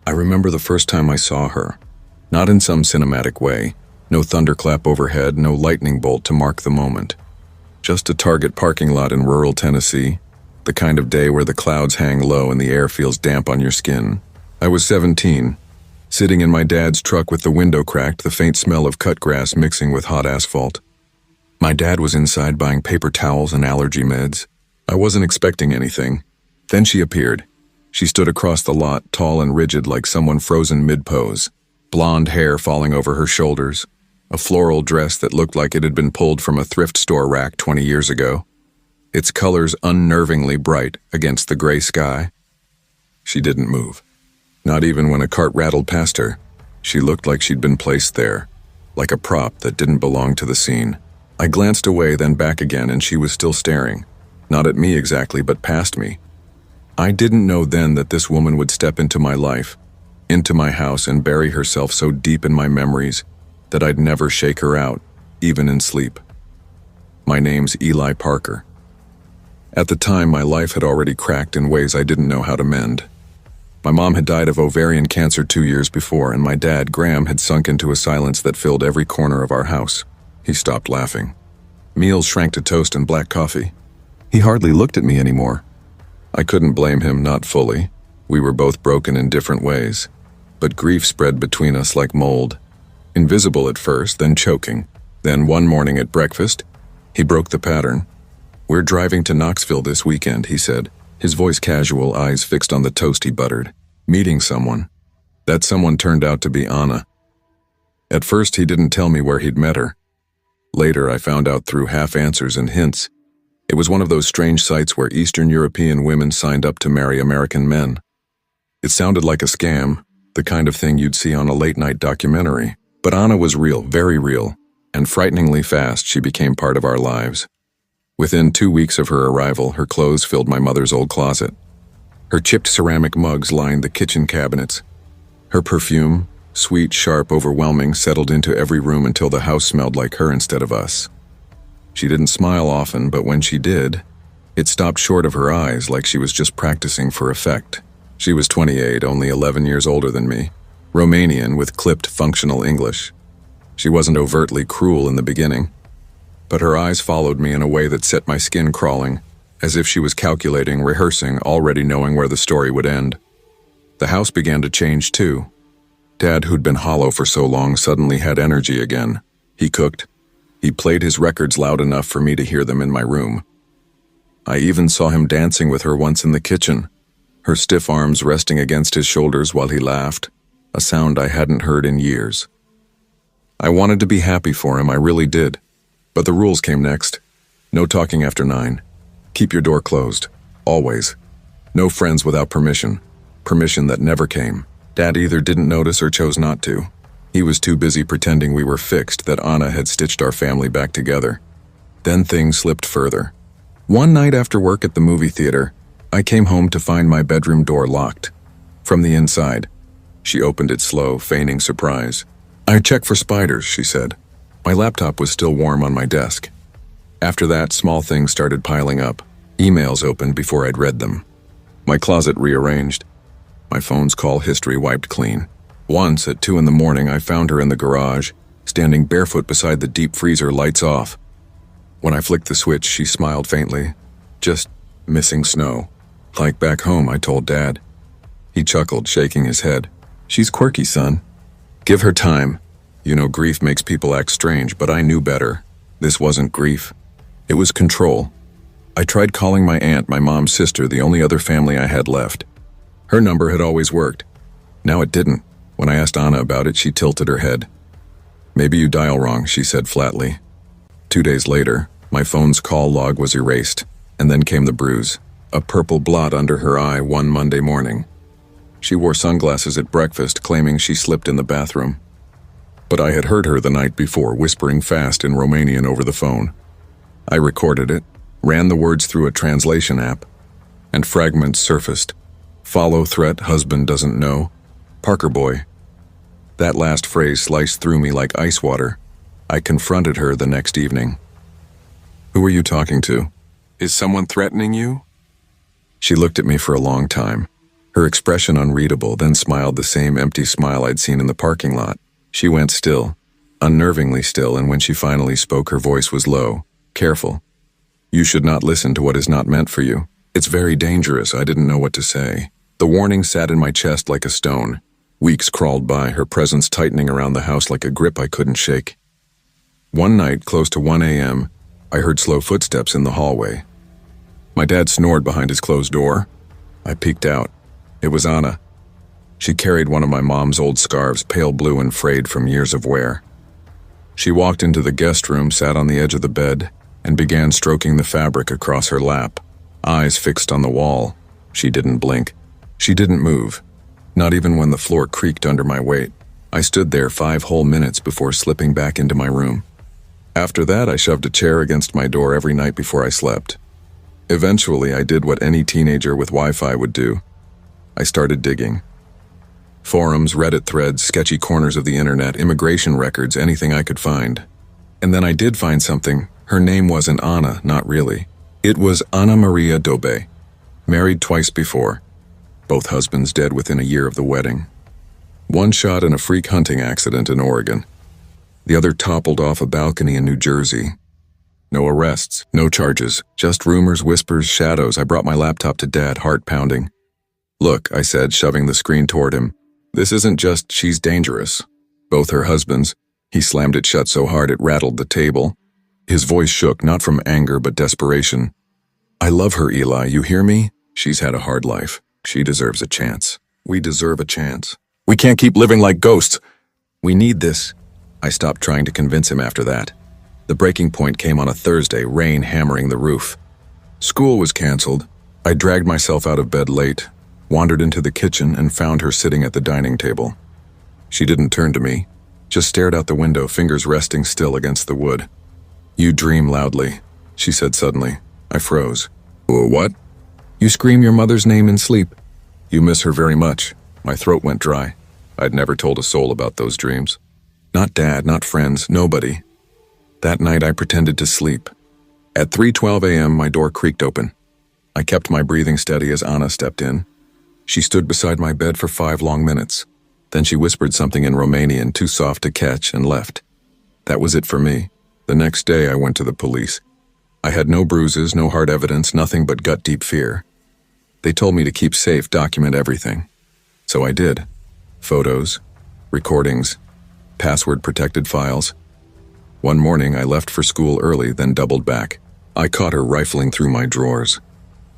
I remember the first time I saw her. Not in some cinematic way. No thunderclap overhead, no lightning bolt to mark the moment. Just a Target parking lot in rural Tennessee. The kind of day where the clouds hang low and the air feels damp on your skin. I was 17, sitting in my dad's truck with the window cracked, the faint smell of cut grass mixing with hot asphalt. My dad was inside buying paper towels and allergy meds. I wasn't expecting anything. Then she appeared. She stood across the lot, tall and rigid like someone frozen mid-pose. Blonde hair falling over her shoulders. A floral dress that looked like it had been pulled from a thrift store rack 20 years ago. Its colors unnervingly bright against the gray sky. She didn't move. Not even when a cart rattled past her. She looked like she'd been placed there, like a prop that didn't belong to the scene. I glanced away, then back again, and she was still staring. Not at me exactly, but past me. I didn't know then that this woman would step into my life, into my house, and bury herself so deep in my memories that I'd never shake her out, even in sleep. My name's Eli Parker. At the time, my life had already cracked in ways I didn't know how to mend. My mom had died of ovarian cancer 2 years before, and my dad, Graham, had sunk into a silence that filled every corner of our house. He stopped laughing. Meals shrank to toast and black coffee. He hardly looked at me anymore. I couldn't blame him, not fully. We were both broken in different ways. But grief spread between us like mold. Invisible at first, then choking. Then one morning at breakfast, he broke the pattern. "We're driving to Knoxville this weekend," he said, his voice casual, eyes fixed on the toast he buttered. "Meeting someone." That someone turned out to be Anna. At first, he didn't tell me where he'd met her. Later, I found out through half-answers and hints. It was one of those strange sites where Eastern European women signed up to marry American men. It sounded like a scam, the kind of thing you'd see on a late-night documentary. But Anna was real, very real, and frighteningly fast she became part of our lives. Within 2 weeks of her arrival, her clothes filled my mother's old closet. Her chipped ceramic mugs lined the kitchen cabinets. Her perfume, sweet, sharp, overwhelming, settled into every room until the house smelled like her instead of us. She didn't smile often, but when she did, it stopped short of her eyes like she was just practicing for effect. She was 28, only 11 years older than me, Romanian with clipped functional English. She wasn't overtly cruel in the beginning, but her eyes followed me in a way that set my skin crawling, as if she was calculating, rehearsing, already knowing where the story would end. The house began to change too. Dad, who'd been hollow for so long, suddenly had energy again. He cooked. He played his records loud enough for me to hear them in my room. I even saw him dancing with her once in the kitchen, her stiff arms resting against his shoulders while he laughed, a sound I hadn't heard in years. I wanted to be happy for him, I really did. But the rules came next. No talking after 9. Keep your door closed. Always. No friends without permission. Permission that never came. Dad either didn't notice or chose not to. He was too busy pretending we were fixed, that Anna had stitched our family back together. Then things slipped further. One night after work at the movie theater, I came home to find my bedroom door locked. From the inside. She opened it slow, feigning surprise. "I checked for spiders," she said. My laptop was still warm on my desk. After that, small things started piling up. Emails opened before I'd read them. My closet rearranged. My phone's call history wiped clean. Once, at 2 in the morning, I found her in the garage, standing barefoot beside the deep freezer, lights off. When I flicked the switch, she smiled faintly. "Just missing snow. Like back home," I told Dad. He chuckled, shaking his head. "She's quirky, son. Give her time. You know, grief makes people act strange, but I knew better. This wasn't grief. It was control. I tried calling my aunt, my mom's sister, the only other family I had left. Her number had always worked. Now it didn't. When I asked Anna about it, she tilted her head. "Maybe you dial wrong," she said flatly. 2 days later, my phone's call log was erased, and then came the bruise, a purple blot under her eye one Monday morning. She wore sunglasses at breakfast, claiming she slipped in the bathroom. But I had heard her the night before, whispering fast in Romanian over the phone. I recorded it, ran the words through a translation app, and fragments surfaced. "Follow threat, husband doesn't know. Parker boy." That last phrase sliced through me like ice water. I confronted her the next evening. "Who are you talking to? Is someone threatening you?" She looked at me for a long time. Her expression unreadable, then smiled the same empty smile I'd seen in the parking lot. She went still, unnervingly still, and when she finally spoke, her voice was low, careful. "You should not listen to what is not meant for you. It's very dangerous." I didn't know what to say. The warning sat in my chest like a stone. Weeks crawled by, her presence tightening around the house like a grip I couldn't shake. One night, close to 1 a.m., I heard slow footsteps in the hallway. My dad snored behind his closed door. I peeked out. It was Anna. She carried one of my mom's old scarves, pale blue and frayed from years of wear. She walked into the guest room, sat on the edge of the bed, and began stroking the fabric across her lap, eyes fixed on the wall. She didn't blink. She didn't move, not even when the floor creaked under my weight. I stood there 5 whole minutes before slipping back into my room. After that, I shoved a chair against my door every night before I slept. Eventually, I did what any teenager with Wi-Fi would do. I started digging. Forums, Reddit threads, sketchy corners of the internet, immigration records, anything I could find. And then I did find something. Her name wasn't Anna, not really. It was Ana Maria Dobe, married twice before. Both husbands dead within a year of the wedding. One shot in a freak hunting accident in Oregon. The other toppled off a balcony in New Jersey. No arrests, no charges, just rumors, whispers, shadows. I brought my laptop to Dad, heart pounding. "Look," I said, shoving the screen toward him. "This isn't just she's dangerous. Both her husbands." He slammed it shut so hard it rattled the table. His voice shook, not from anger but desperation. "I love her, Eli, you hear me? She's had a hard life. She deserves a chance. We deserve a chance. We can't keep living like ghosts. We need this." I stopped trying to convince him after that. The breaking point came on a Thursday, rain hammering the roof. School was canceled. I dragged myself out of bed late, wandered into the kitchen, and found her sitting at the dining table. She didn't turn to me, just stared out the window, fingers resting still against the wood. "You dream loudly," she said suddenly. I froze. "What?" "You scream your mother's name in sleep. You miss her very much." My throat went dry. I'd never told a soul about those dreams. Not Dad, not friends, nobody. That night I pretended to sleep. At 3:12 a.m. my door creaked open. I kept my breathing steady as Anna stepped in. She stood beside my bed for 5 long minutes. Then she whispered something in Romanian, too soft to catch, and left. That was it for me. The next day I went to the police. I had no bruises, no hard evidence, nothing but gut-deep fear. They told me to keep safe, document everything. So I did. Photos, recordings, password-protected files. One morning I left for school early, then doubled back. I caught her rifling through my drawers.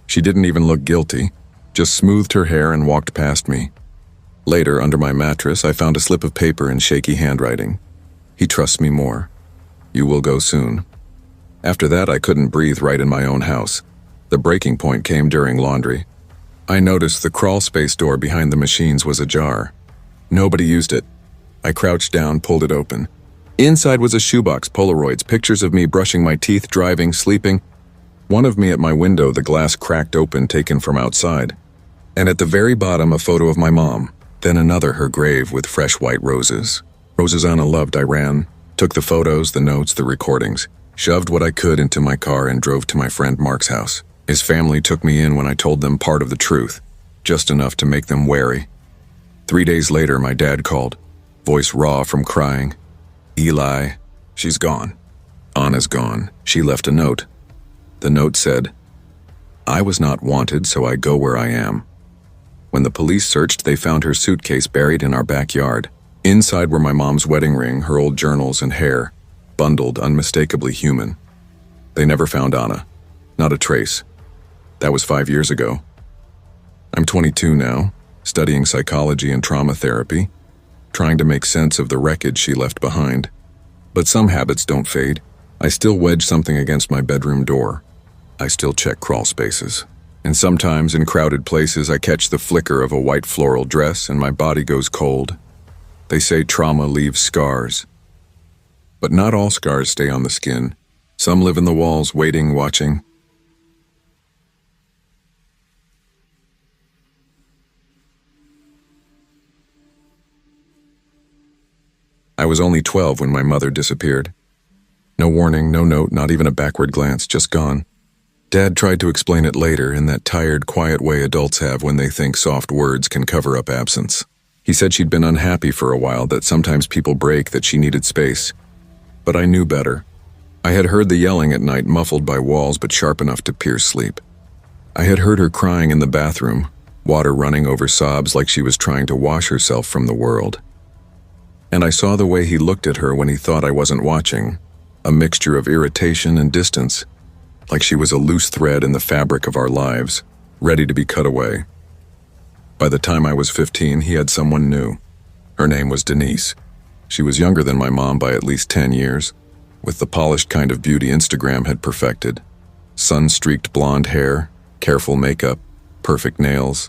She didn't even look guilty, just smoothed her hair and walked past me. Later, under my mattress, I found a slip of paper in shaky handwriting. "He trusts me more. You will go soon." After that, I couldn't breathe right in my own house. The breaking point came during laundry. I noticed the crawl space door behind the machines was ajar. Nobody used it. I crouched down, pulled it open. Inside was a shoebox, Polaroids, pictures of me brushing my teeth, driving, sleeping. One of me at my window, the glass cracked open, taken from outside. And at the very bottom, a photo of my mom. Then another, her grave with fresh white roses. Roses Anna loved. I ran, took the photos, the notes, the recordings, shoved what I could into my car and drove to my friend Mark's house. His family took me in when I told them part of the truth, just enough to make them wary. 3 days later, my dad called, voice raw from crying. "Eli, she's gone. Anna's gone. She left a note." The note said, "I was not wanted, so I go where I am." When the police searched, they found her suitcase buried in our backyard. Inside were my mom's wedding ring, her old journals and hair, bundled, unmistakably human. They never found Anna. Not a trace. That was 5 years ago. I'm 22 now, studying psychology and trauma therapy, trying to make sense of the wreckage she left behind. But some habits don't fade. I still wedge something against my bedroom door. I still check crawl spaces. And sometimes in crowded places I catch the flicker of a white floral dress and my body goes cold. They say trauma leaves scars. But not all scars stay on the skin. Some live in the walls, waiting, watching. I was only 12 when my mother disappeared. No warning, no note, not even a backward glance, just gone. Dad tried to explain it later in that tired, quiet way adults have when they think soft words can cover up absence. He said she'd been unhappy for a while, that sometimes people break, that she needed space. But I knew better. I had heard the yelling at night, muffled by walls but sharp enough to pierce sleep. I had heard her crying in the bathroom, water running over sobs like she was trying to wash herself from the world. And I saw the way he looked at her when he thought I wasn't watching, a mixture of irritation and distance, like she was a loose thread in the fabric of our lives, ready to be cut away. By the time I was 15, he had someone new. Her name was Denise. She was younger than my mom by at least 10 years, with the polished kind of beauty Instagram had perfected. Sun-streaked blonde hair, careful makeup, perfect nails.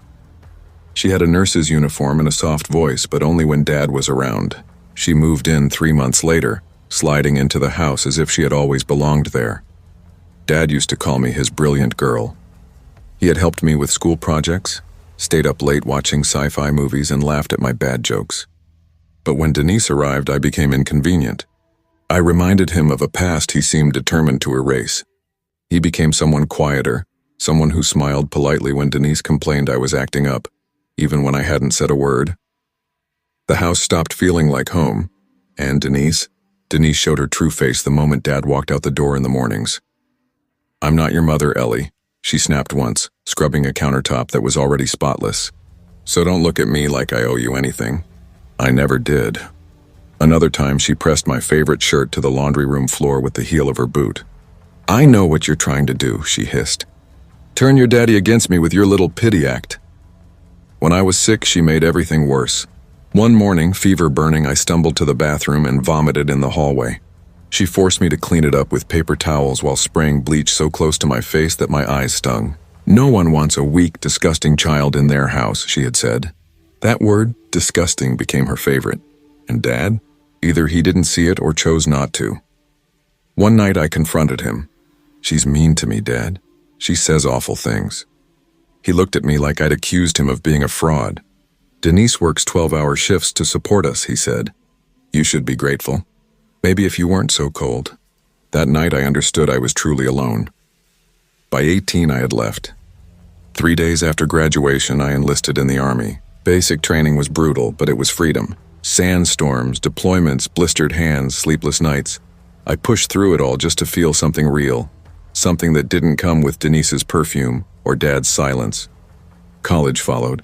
She had a nurse's uniform and a soft voice, but only when Dad was around. She moved in 3 months later, sliding into the house as if she had always belonged there. Dad used to call me his brilliant girl. He had helped me with school projects, stayed up late watching sci-fi movies, and laughed at my bad jokes. But when Denise arrived, I became inconvenient. I reminded him of a past he seemed determined to erase. He became someone quieter, someone who smiled politely when Denise complained I was acting up, even when I hadn't said a word. The house stopped feeling like home, and Denise showed her true face the moment Dad walked out the door in the mornings. "I'm not your mother, Ellie," she snapped once, scrubbing a countertop that was already spotless. "So don't look at me like I owe you anything." I never did. Another time, she pressed my favorite shirt to the laundry room floor with the heel of her boot. "I know what you're trying to do," she hissed. "Turn your daddy against me with your little pity act." When I was sick, she made everything worse. One morning, fever burning, I stumbled to the bathroom and vomited in the hallway. She forced me to clean it up with paper towels while spraying bleach so close to my face that my eyes stung. "No one wants a weak, disgusting child in their house," she had said. That word, disgusting, became her favorite. And Dad? Either he didn't see it or chose not to. One night I confronted him. "She's mean to me, Dad. She says awful things." He looked at me like I'd accused him of being a fraud. "Denise works 12-hour shifts to support us," he said. "You should be grateful. Maybe if you weren't so cold." That night I understood I was truly alone. By 18 I had left. 3 days after graduation I enlisted in the Army. Basic training was brutal, but it was freedom. Sandstorms, deployments, blistered hands, sleepless nights. I pushed through it all just to feel something real. Something that didn't come with Denise's perfume or Dad's silence. College followed,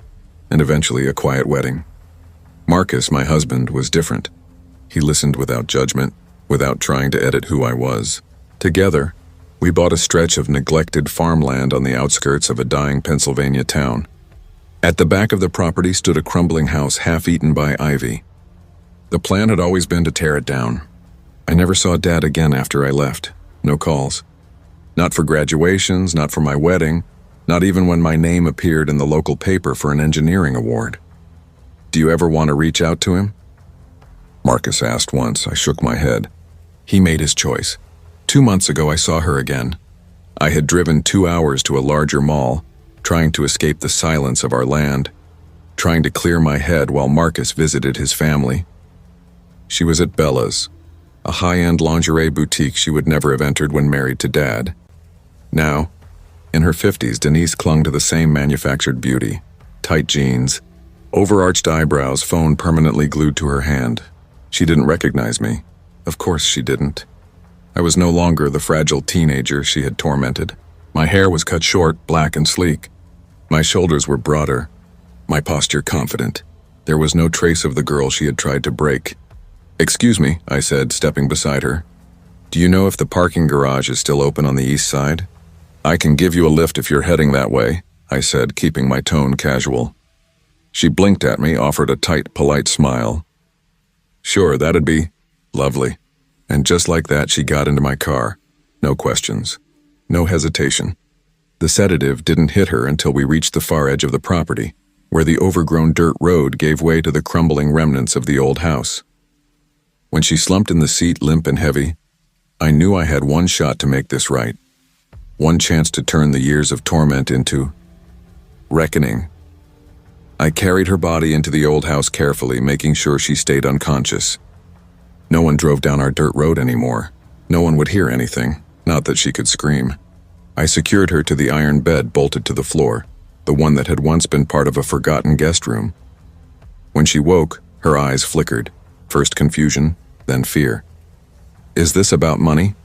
and eventually a quiet wedding. Marcus, my husband, was different. He listened without judgment, without trying to edit who I was. Together, we bought a stretch of neglected farmland on the outskirts of a dying Pennsylvania town. At the back of the property stood a crumbling house half-eaten by ivy. The plan had always been to tear it down. I never saw Dad again after I left. No calls. Not for graduations, not for my wedding, not even when my name appeared in the local paper for an engineering award. "Do you ever want to reach out to him?" Marcus asked once. I shook my head. He made his choice. 2 months ago I saw her again. I had driven 2 hours to a larger mall, trying to escape the silence of our land, trying to clear my head while Marcus visited his family. She was at Bella's, a high-end lingerie boutique she would never have entered when married to Dad. Now, in her 50s, Denise clung to the same manufactured beauty. Tight jeans, overarched eyebrows, phone permanently glued to her hand. She didn't recognize me. Of course she didn't. I was no longer the fragile teenager she had tormented. My hair was cut short, black and sleek. My shoulders were broader, my posture confident. There was no trace of the girl she had tried to break. "Excuse me," I said, stepping beside her. "Do you know if the parking garage is still open on the east side?" "I can give you a lift if you're heading that way," I said, keeping my tone casual. She blinked at me, offered a tight, polite smile. "Sure, that'd be lovely." And just like that, she got into my car. No questions. No hesitation. The sedative didn't hit her until we reached the far edge of the property, where the overgrown dirt road gave way to the crumbling remnants of the old house. When she slumped in the seat, limp and heavy, I knew I had one shot to make this right. One chance to turn the years of torment into reckoning. I carried her body into the old house carefully, making sure she stayed unconscious. No one drove down our dirt road anymore. No one would hear anything, not that she could scream. I secured her to the iron bed bolted to the floor, the one that had once been part of a forgotten guest room. When she woke, her eyes flickered, first confusion, then fear. "Is this about money?"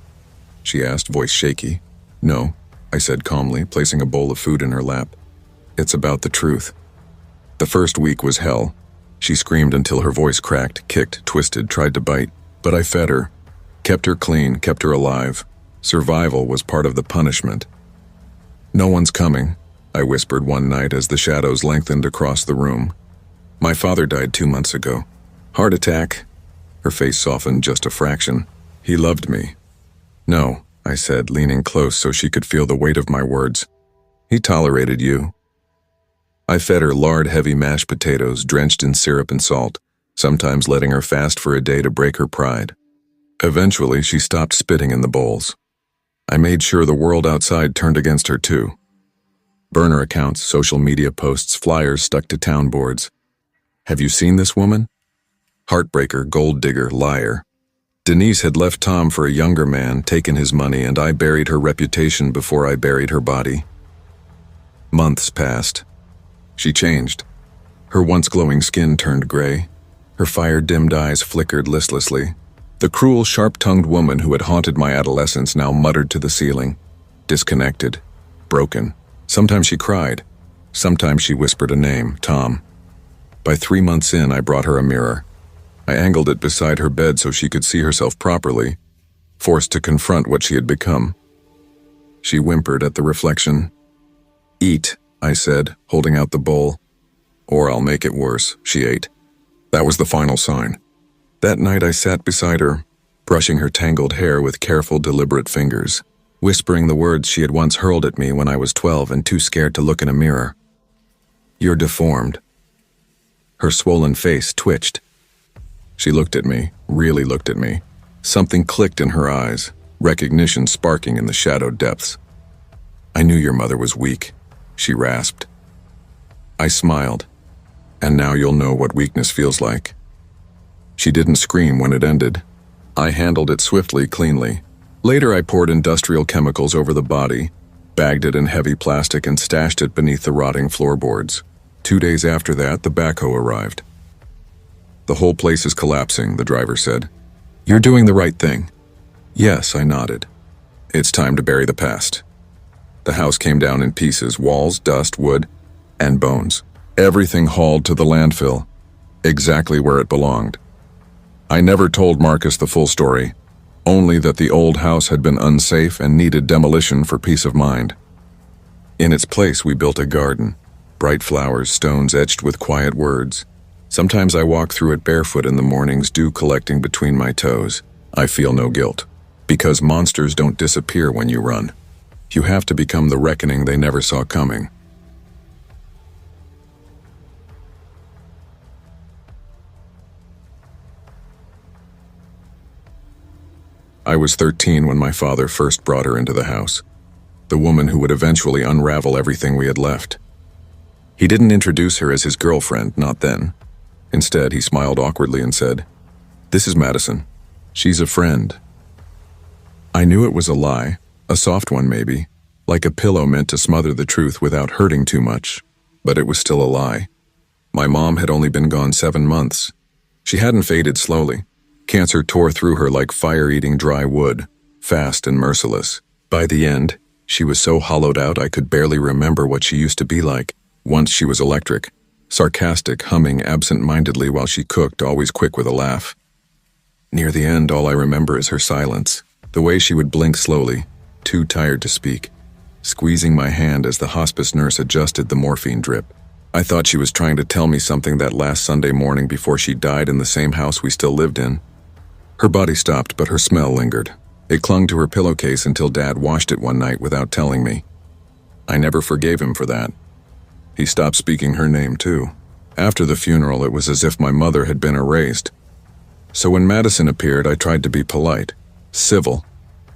she asked, voice shaky. "No," I said calmly, placing a bowl of food in her lap. "It's about the truth." The first week was hell. She screamed until her voice cracked, kicked, twisted, tried to bite. But I fed her, kept her clean, kept her alive. Survival was part of the punishment. "No one's coming," I whispered one night as the shadows lengthened across the room. "My father died 2 months ago. Heart attack." Her face softened just a fraction. "He loved me." "No," I said, leaning close so she could feel the weight of my words. "He tolerated you." I fed her lard-heavy mashed potatoes drenched in syrup and salt, sometimes letting her fast for a day to break her pride. Eventually, she stopped spitting in the bowls. I made sure the world outside turned against her too. Burner accounts, social media posts, flyers stuck to town boards. "Have you seen this woman? Heartbreaker, gold digger, liar." Denise had left Tom for a younger man, taken his money, and I buried her reputation before I buried her body. Months passed. She changed. Her once glowing skin turned gray. Her fire-dimmed eyes flickered listlessly. The cruel, sharp-tongued woman who had haunted my adolescence now muttered to the ceiling. Disconnected. Broken. Sometimes she cried. Sometimes she whispered a name, Tom. By 3 months in, I brought her a mirror. I angled it beside her bed so she could see herself properly, forced to confront what she had become. She whimpered at the reflection. "Eat," I said, holding out the bowl. "Or I'll make it worse," she ate. That was the final sign. That night I sat beside her, brushing her tangled hair with careful, deliberate fingers, whispering the words she had once hurled at me when I was 12 and too scared to look in a mirror. "You're deformed." Her swollen face twitched. She looked at me, really looked at me. Something clicked in her eyes, recognition sparking in the shadowed depths. "I knew your mother was weak," she rasped. I smiled. "And now you'll know what weakness feels like." She didn't scream when it ended. I handled it swiftly, cleanly. Later I poured industrial chemicals over the body, bagged it in heavy plastic and stashed it beneath the rotting floorboards. 2 days after that, the backhoe arrived. "The whole place is collapsing," the driver said. "You're doing the right thing." "Yes," I nodded. "It's time to bury the past." The house came down in pieces, walls, dust, wood, and bones. Everything hauled to the landfill, exactly where it belonged. I never told Marcus the full story, only that the old house had been unsafe and needed demolition for peace of mind. In its place, we built a garden, bright flowers, stones etched with quiet words. Sometimes I walk through it barefoot in the mornings, dew collecting between my toes. I feel no guilt, because monsters don't disappear when you run. You have to become the reckoning they never saw coming. I was 13 when my father first brought her into the house, the woman who would eventually unravel everything we had left. He didn't introduce her as his girlfriend, not then. Instead, he smiled awkwardly and said, "This is Madison. She's a friend." I knew it was a lie, a soft one maybe, like a pillow meant to smother the truth without hurting too much, but it was still a lie. My mom had only been gone 7 months. She hadn't faded slowly. Cancer tore through her like fire-eating dry wood, fast and merciless. By the end, she was so hollowed out I could barely remember what she used to be like. Once she was electric, sarcastic, humming absent-mindedly while she cooked, always quick with a laugh. Near the end, all I remember is her silence, the way she would blink slowly, too tired to speak, squeezing my hand as the hospice nurse adjusted the morphine drip. I thought she was trying to tell me something that last Sunday morning before she died in the same house we still lived in. Her body stopped, but her smell lingered. It clung to her pillowcase until Dad washed it one night without telling me. I never forgave him for that. He stopped speaking her name, too. After the funeral, it was as if my mother had been erased. So when Madison appeared, I tried to be polite, civil.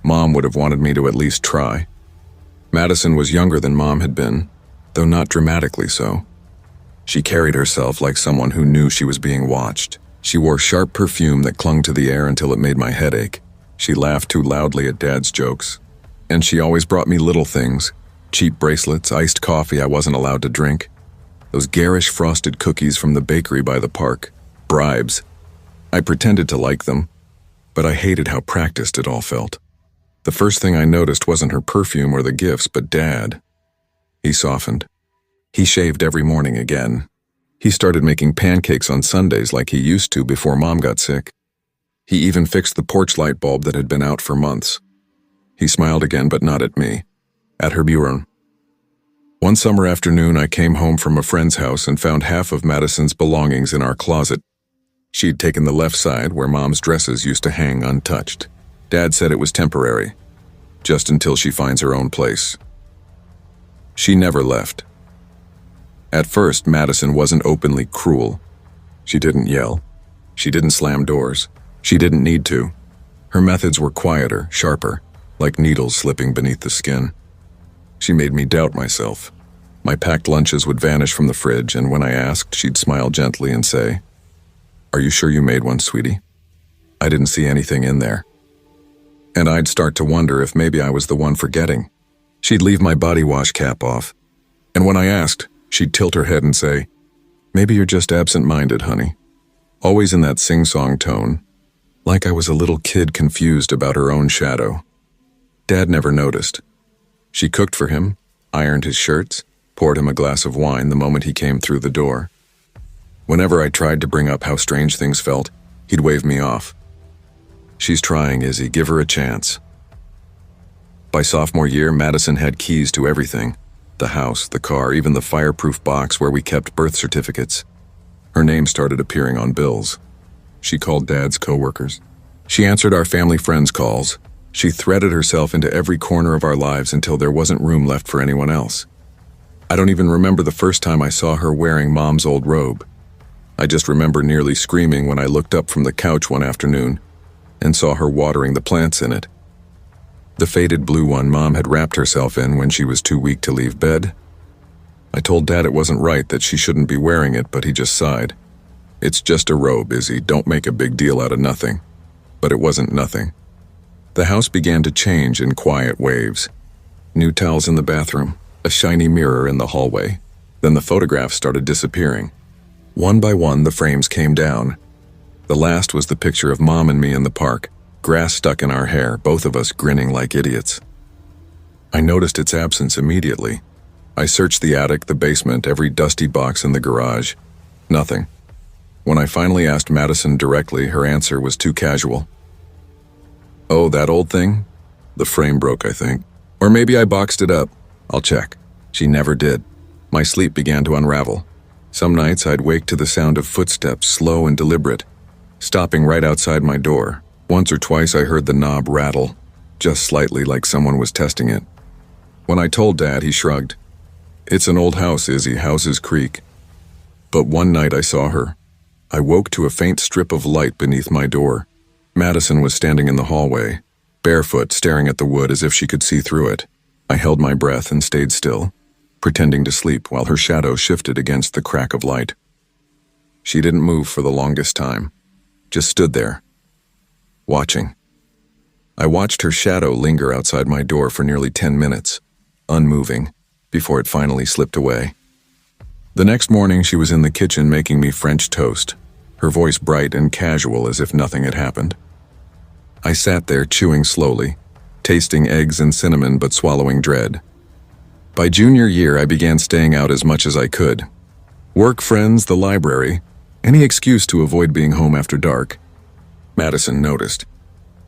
Mom would have wanted me to at least try. Madison was younger than Mom had been, though not dramatically so. She carried herself like someone who knew she was being watched. She wore sharp perfume that clung to the air until it made my head ache. She laughed too loudly at Dad's jokes. And she always brought me little things. Cheap bracelets, iced coffee I wasn't allowed to drink. Those garish frosted cookies from the bakery by the park. Bribes. I pretended to like them, but I hated how practiced it all felt. The first thing I noticed wasn't her perfume or the gifts, but Dad. He softened. He shaved every morning again. He started making pancakes on Sundays like he used to before Mom got sick. He even fixed the porch light bulb that had been out for months. He smiled again, but not at me. At her bureau. One summer afternoon, I came home from a friend's house and found half of Madison's belongings in our closet. She'd taken the left side, where Mom's dresses used to hang untouched. Dad said it was temporary, just until she finds her own place. She never left. At first, Madison wasn't openly cruel. She didn't yell. She didn't slam doors. She didn't need to. Her methods were quieter, sharper, like needles slipping beneath the skin. She made me doubt myself. My packed lunches would vanish from the fridge, and when I asked, she'd smile gently and say, "Are you sure you made one, sweetie?" I didn't see anything in there. And I'd start to wonder if maybe I was the one forgetting. She'd leave my body wash cap off, and when I asked, she'd tilt her head and say, "Maybe you're just absent-minded, honey." Always in that sing-song tone, like I was a little kid confused about her own shadow. Dad never noticed. She cooked for him, ironed his shirts, poured him a glass of wine the moment he came through the door. Whenever I tried to bring up how strange things felt, he'd wave me off. "She's trying, Izzy. Give her a chance." By sophomore year, Madison had keys to everything. The house, the car, even the fireproof box where we kept birth certificates. Her name started appearing on bills. She called Dad's coworkers. She answered our family friends' calls. She threaded herself into every corner of our lives until there wasn't room left for anyone else. I don't even remember the first time I saw her wearing Mom's old robe. I just remember nearly screaming when I looked up from the couch one afternoon and saw her watering the plants in it. The faded blue one Mom had wrapped herself in when she was too weak to leave bed. I told Dad it wasn't right, that she shouldn't be wearing it, but he just sighed. "It's just a robe, Izzy. Don't make a big deal out of nothing." But it wasn't nothing. The house began to change in quiet waves. New towels in the bathroom, a shiny mirror in the hallway. Then the photographs started disappearing. One by one, the frames came down. The last was the picture of Mom and me in the park, grass stuck in our hair, both of us grinning like idiots. I noticed its absence immediately. I searched the attic, the basement, every dusty box in the garage. Nothing. When I finally asked Madison directly, her answer was too casual. "Oh, that old thing? The frame broke, I think. Or maybe I boxed it up. I'll check." She never did. My sleep began to unravel. Some nights I'd wake to the sound of footsteps, slow and deliberate, stopping right outside my door. Once or twice I heard the knob rattle, just slightly, like someone was testing it. When I told Dad, he shrugged. "It's an old house, Izzy. Houses creak." But one night I saw her. I woke to a faint strip of light beneath my door. Madison was standing in the hallway, barefoot, staring at the wood as if she could see through it. I held my breath and stayed still, pretending to sleep while her shadow shifted against the crack of light. She didn't move for the longest time, just stood there, watching. I watched her shadow linger outside my door for nearly 10 minutes, unmoving, before it finally slipped away. The next morning, she was in the kitchen making me French toast, her voice bright and casual as if nothing had happened. I sat there chewing slowly, tasting eggs and cinnamon but swallowing dread. By junior year, I began staying out as much as I could. Work, friends, the library, any excuse to avoid being home after dark. Madison noticed.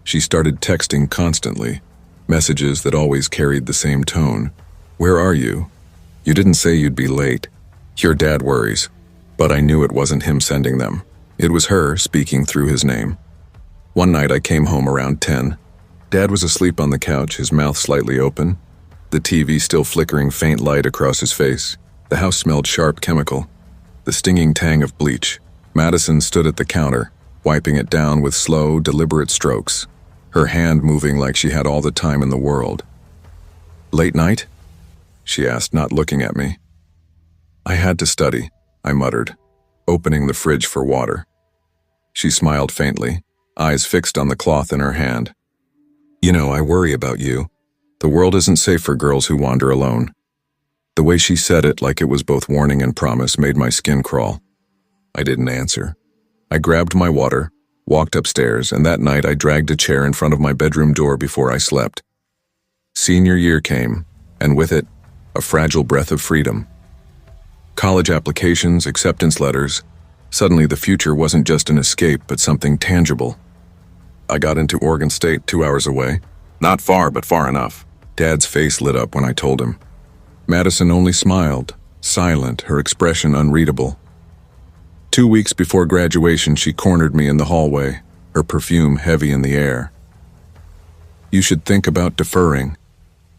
She started texting constantly, messages that always carried the same tone. "Where are you? You didn't say you'd be late. Your dad worries." But I knew it wasn't him sending them. It was her speaking through his name. One night I came home around 10. Dad was asleep on the couch, his mouth slightly open, the TV still flickering faint light across his face. The house smelled sharp chemical, the stinging tang of bleach. Madison stood at the counter, wiping it down with slow, deliberate strokes, her hand moving like she had all the time in the world. "Late night?" she asked, not looking at me. "I had to study," I muttered, opening the fridge for water. She smiled faintly, eyes fixed on the cloth in her hand. "You know, I worry about you. The world isn't safe for girls who wander alone. The way she said it, like it was both warning and promise, made my skin crawl. I didn't answer. I grabbed my water, walked upstairs, and that night I dragged a chair in front of my bedroom door before I slept. Senior year came, and with it, a fragile breath of freedom. College applications, acceptance letters. Suddenly the future wasn't just an escape, but something tangible. I got into Oregon State, 2 hours away. Not far, but far enough. Dad's face lit up when I told him. Madison only smiled, silent, her expression unreadable. 2 weeks before graduation, she cornered me in the hallway, her perfume heavy in the air. "You should think about deferring,"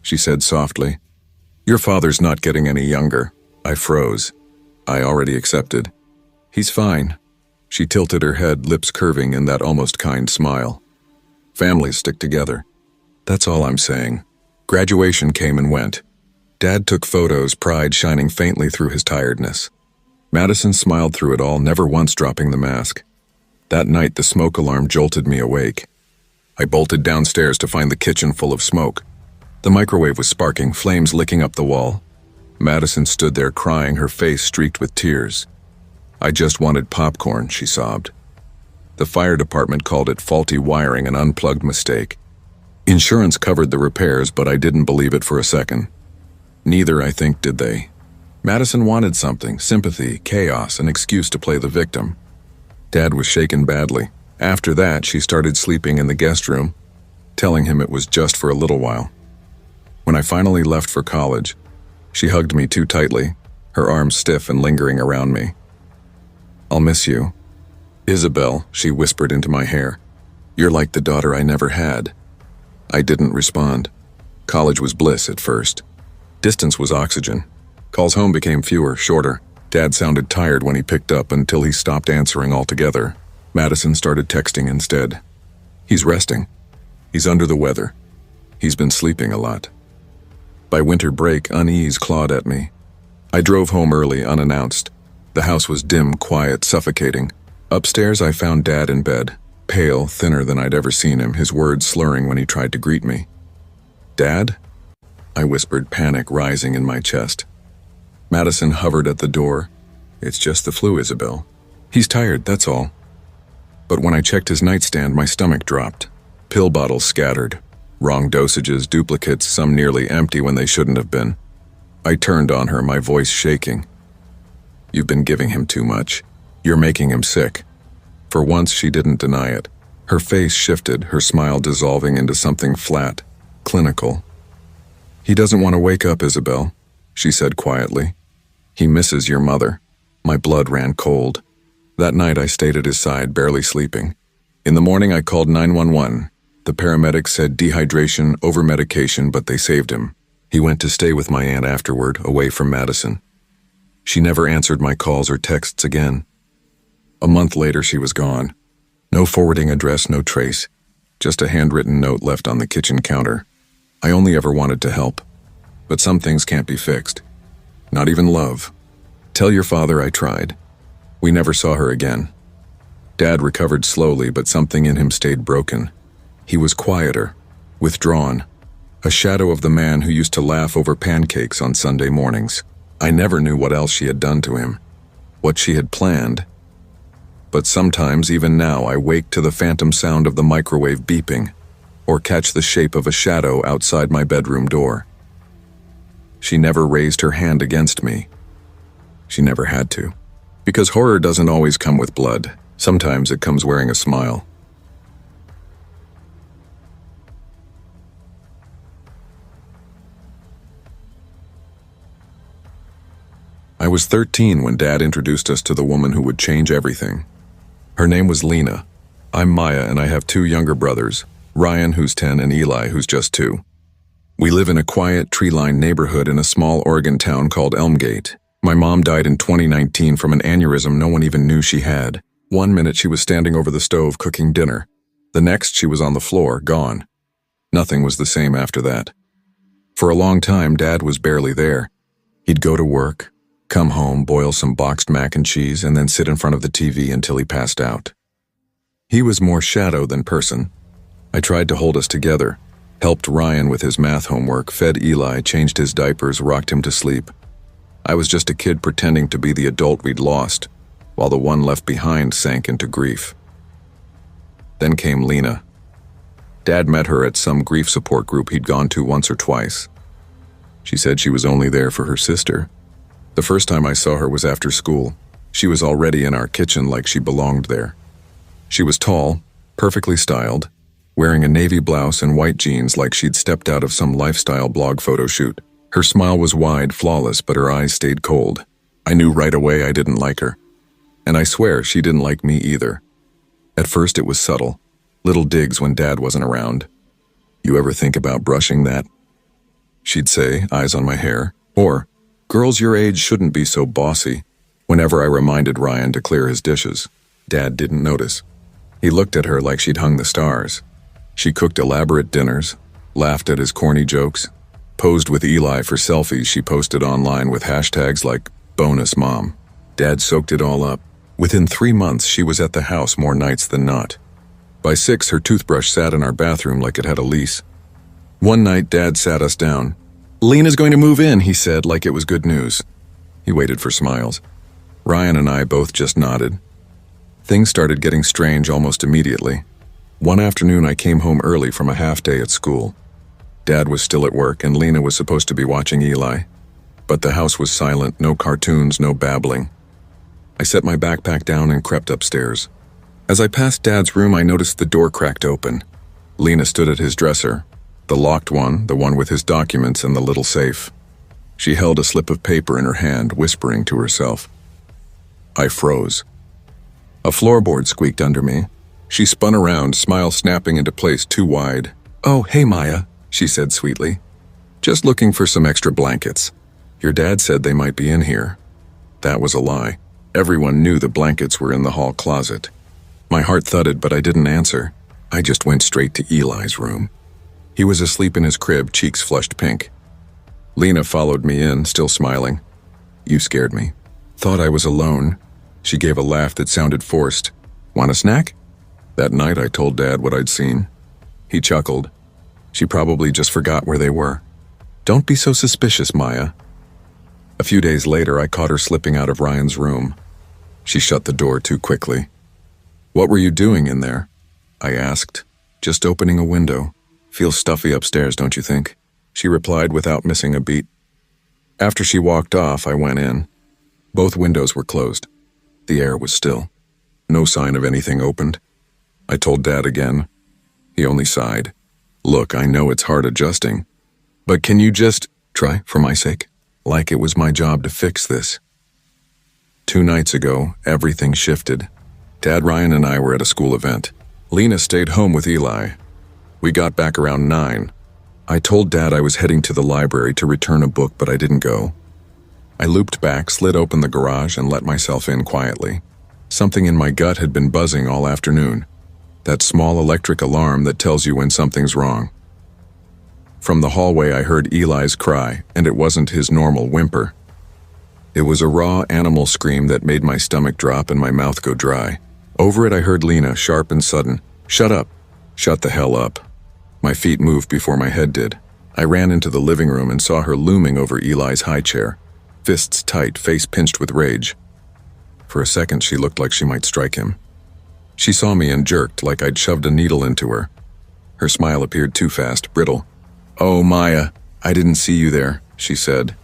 she said softly. "Your father's not getting any younger." I froze. I already accepted. "He's fine." She tilted her head, lips curving in that almost kind smile. "Families stick together. That's all I'm saying." Graduation came and went. Dad took photos, pride shining faintly through his tiredness. Madison smiled through it all, never once dropping the mask. That night, the smoke alarm jolted me awake. I bolted downstairs to find the kitchen full of smoke. The microwave was sparking, flames licking up the wall. Madison stood there crying, her face streaked with tears. "I just wanted popcorn," she sobbed. The fire department called it faulty wiring, an unplugged mistake. Insurance covered the repairs, but I didn't believe it for a second. Neither, I think, did they. Madison wanted something, sympathy, chaos, an excuse to play the victim. Dad was shaken badly. After that, she started sleeping in the guest room, telling him it was just for a little while. When I finally left for college, she hugged me too tightly, her arms stiff and lingering around me. "I'll miss you. Isabel," she whispered into my hair. "You're like the daughter I never had." I didn't respond. College was bliss at first. Distance was oxygen. Calls home became fewer, shorter. Dad sounded tired when he picked up until he stopped answering altogether. Madison started texting instead. "He's resting. He's under the weather. He's been sleeping a lot." By winter break, unease clawed at me. I drove home early, unannounced. The house was dim, quiet, suffocating. Upstairs, I found Dad in bed, pale, thinner than I'd ever seen him, his words slurring when he tried to greet me. "Dad?" I whispered, panic rising in my chest. Madison hovered at the door. "It's just the flu, Isabel. He's tired, that's all." But when I checked his nightstand, my stomach dropped. Pill bottles scattered. Wrong dosages, duplicates, some nearly empty when they shouldn't have been. I turned on her, my voice shaking. "You've been giving him too much. You're making him sick." For once, she didn't deny it. Her face shifted, her smile dissolving into something flat, clinical. "He doesn't want to wake up, Isabel," she said quietly. "He misses your mother." My blood ran cold. That night, I stayed at his side, barely sleeping. In the morning, I called 911. The paramedics said dehydration, over-medication, but they saved him. He went to stay with my aunt afterward, away from Madison. She never answered my calls or texts again. A month later, she was gone. No forwarding address, no trace. Just a handwritten note left on the kitchen counter. I only ever wanted to help. But some things can't be fixed. Not even love. "Tell your father I tried." We never saw her again. Dad recovered slowly, but something in him stayed broken. He was quieter, withdrawn, a shadow of the man who used to laugh over pancakes on Sunday mornings. I never knew what else she had done to him, what she had planned. But sometimes, even now, I wake to the phantom sound of the microwave beeping, or catch the shape of a shadow outside my bedroom door. She never raised her hand against me. She never had to. Because horror doesn't always come with blood. Sometimes it comes wearing a smile. I was 13 when Dad introduced us to the woman who would change everything. Her name was Lena. I'm Maya, and I have 2 younger brothers, Ryan, who's 10, and Eli, who's just 2. We live in a quiet, tree-lined neighborhood in a small Oregon town called Elmgate. My mom died in 2019 from an aneurysm no one even knew she had. One minute she was standing over the stove cooking dinner. The next she was on the floor, gone. Nothing was the same after that. For a long time, Dad was barely there. He'd go to work, come home, boil some boxed mac and cheese, and then sit in front of the TV until he passed out. He was more shadow than person. I tried to hold us together, helped Ryan with his math homework, fed Eli, changed his diapers, rocked him to sleep. I was just a kid pretending to be the adult we'd lost, while the one left behind sank into grief. Then came Lena. Dad met her at some grief support group he'd gone to once or twice. She said she was only there for her sister. The first time I saw her was after school. She was already in our kitchen like she belonged there. She was tall, perfectly styled, wearing a navy blouse and white jeans like she'd stepped out of some lifestyle blog photo shoot. Her smile was wide, flawless, but her eyes stayed cold. I knew right away I didn't like her. And I swear she didn't like me either. At first it was subtle, little digs when Dad wasn't around. "You ever think about brushing that?" she'd say, eyes on my hair. Or, "Girls your age shouldn't be so bossy," whenever I reminded Ryan to clear his dishes. Dad didn't notice. He looked at her like she'd hung the stars. She cooked elaborate dinners, laughed at his corny jokes, posed with Eli for selfies she posted online with hashtags like bonus mom. Dad soaked it all up. Within 3 months, she was at the house more nights than not. By 6, her toothbrush sat in our bathroom like it had a lease. One night, Dad sat us down. "Lena's going to move in," he said like it was good news. He waited for smiles. Ryan and I both just nodded. Things started getting strange almost immediately. One afternoon, I came home early from a half-day at school. Dad was still at work, and Lena was supposed to be watching Eli. But the house was silent, no cartoons, no babbling. I set my backpack down and crept upstairs. As I passed Dad's room, I noticed the door cracked open. Lena stood at his dresser, the locked one, the one with his documents and the little safe. She held a slip of paper in her hand, whispering to herself. I froze. A floorboard squeaked under me. She spun around, smile snapping into place too wide. "Oh, hey Maya," she said sweetly. "Just looking for some extra blankets. Your dad said they might be in here." That was a lie. Everyone knew the blankets were in the hall closet. My heart thudded, but I didn't answer. I just went straight to Eli's room. He was asleep in his crib, cheeks flushed pink. Lena followed me in, still smiling. "You scared me. Thought I was alone." She gave a laugh that sounded forced. "Want a snack?" That night I told Dad what I'd seen. He chuckled. She probably just forgot where they were. "Don't be so suspicious, Maya." A few days later, I caught her slipping out of Ryan's room. She shut the door too quickly. "What were you doing in there?" I asked. "Just opening a window. Feels stuffy upstairs, don't you think?" She replied without missing a beat. After she walked off, I went in. Both windows were closed. The air was still. No sign of anything opened. I told Dad again. He only sighed. "Look, I know it's hard adjusting, but can you just try, for my sake? Like it was my job to fix this." 2 nights ago, everything shifted. Dad, Ryan, and I were at a school event. Lena stayed home with Eli. We got back around 9. I told Dad I was heading to the library to return a book, but I didn't go. I looped back, slid open the garage, and let myself in quietly. Something in my gut had been buzzing all afternoon. That small electric alarm that tells you when something's wrong. From the hallway, I heard Eli's cry, and it wasn't his normal whimper. It was a raw animal scream that made my stomach drop and my mouth go dry. Over it, I heard Lena, sharp and sudden, "Shut up." Shut the hell up. My feet moved before my head did. I ran into the living room and saw her looming over Eli's high chair, fists tight, face pinched with rage. For a second, she looked like she might strike him. She saw me and jerked like I'd shoved a needle into her. Her smile appeared too fast, brittle. "Oh, Maya, I didn't see you there," she said,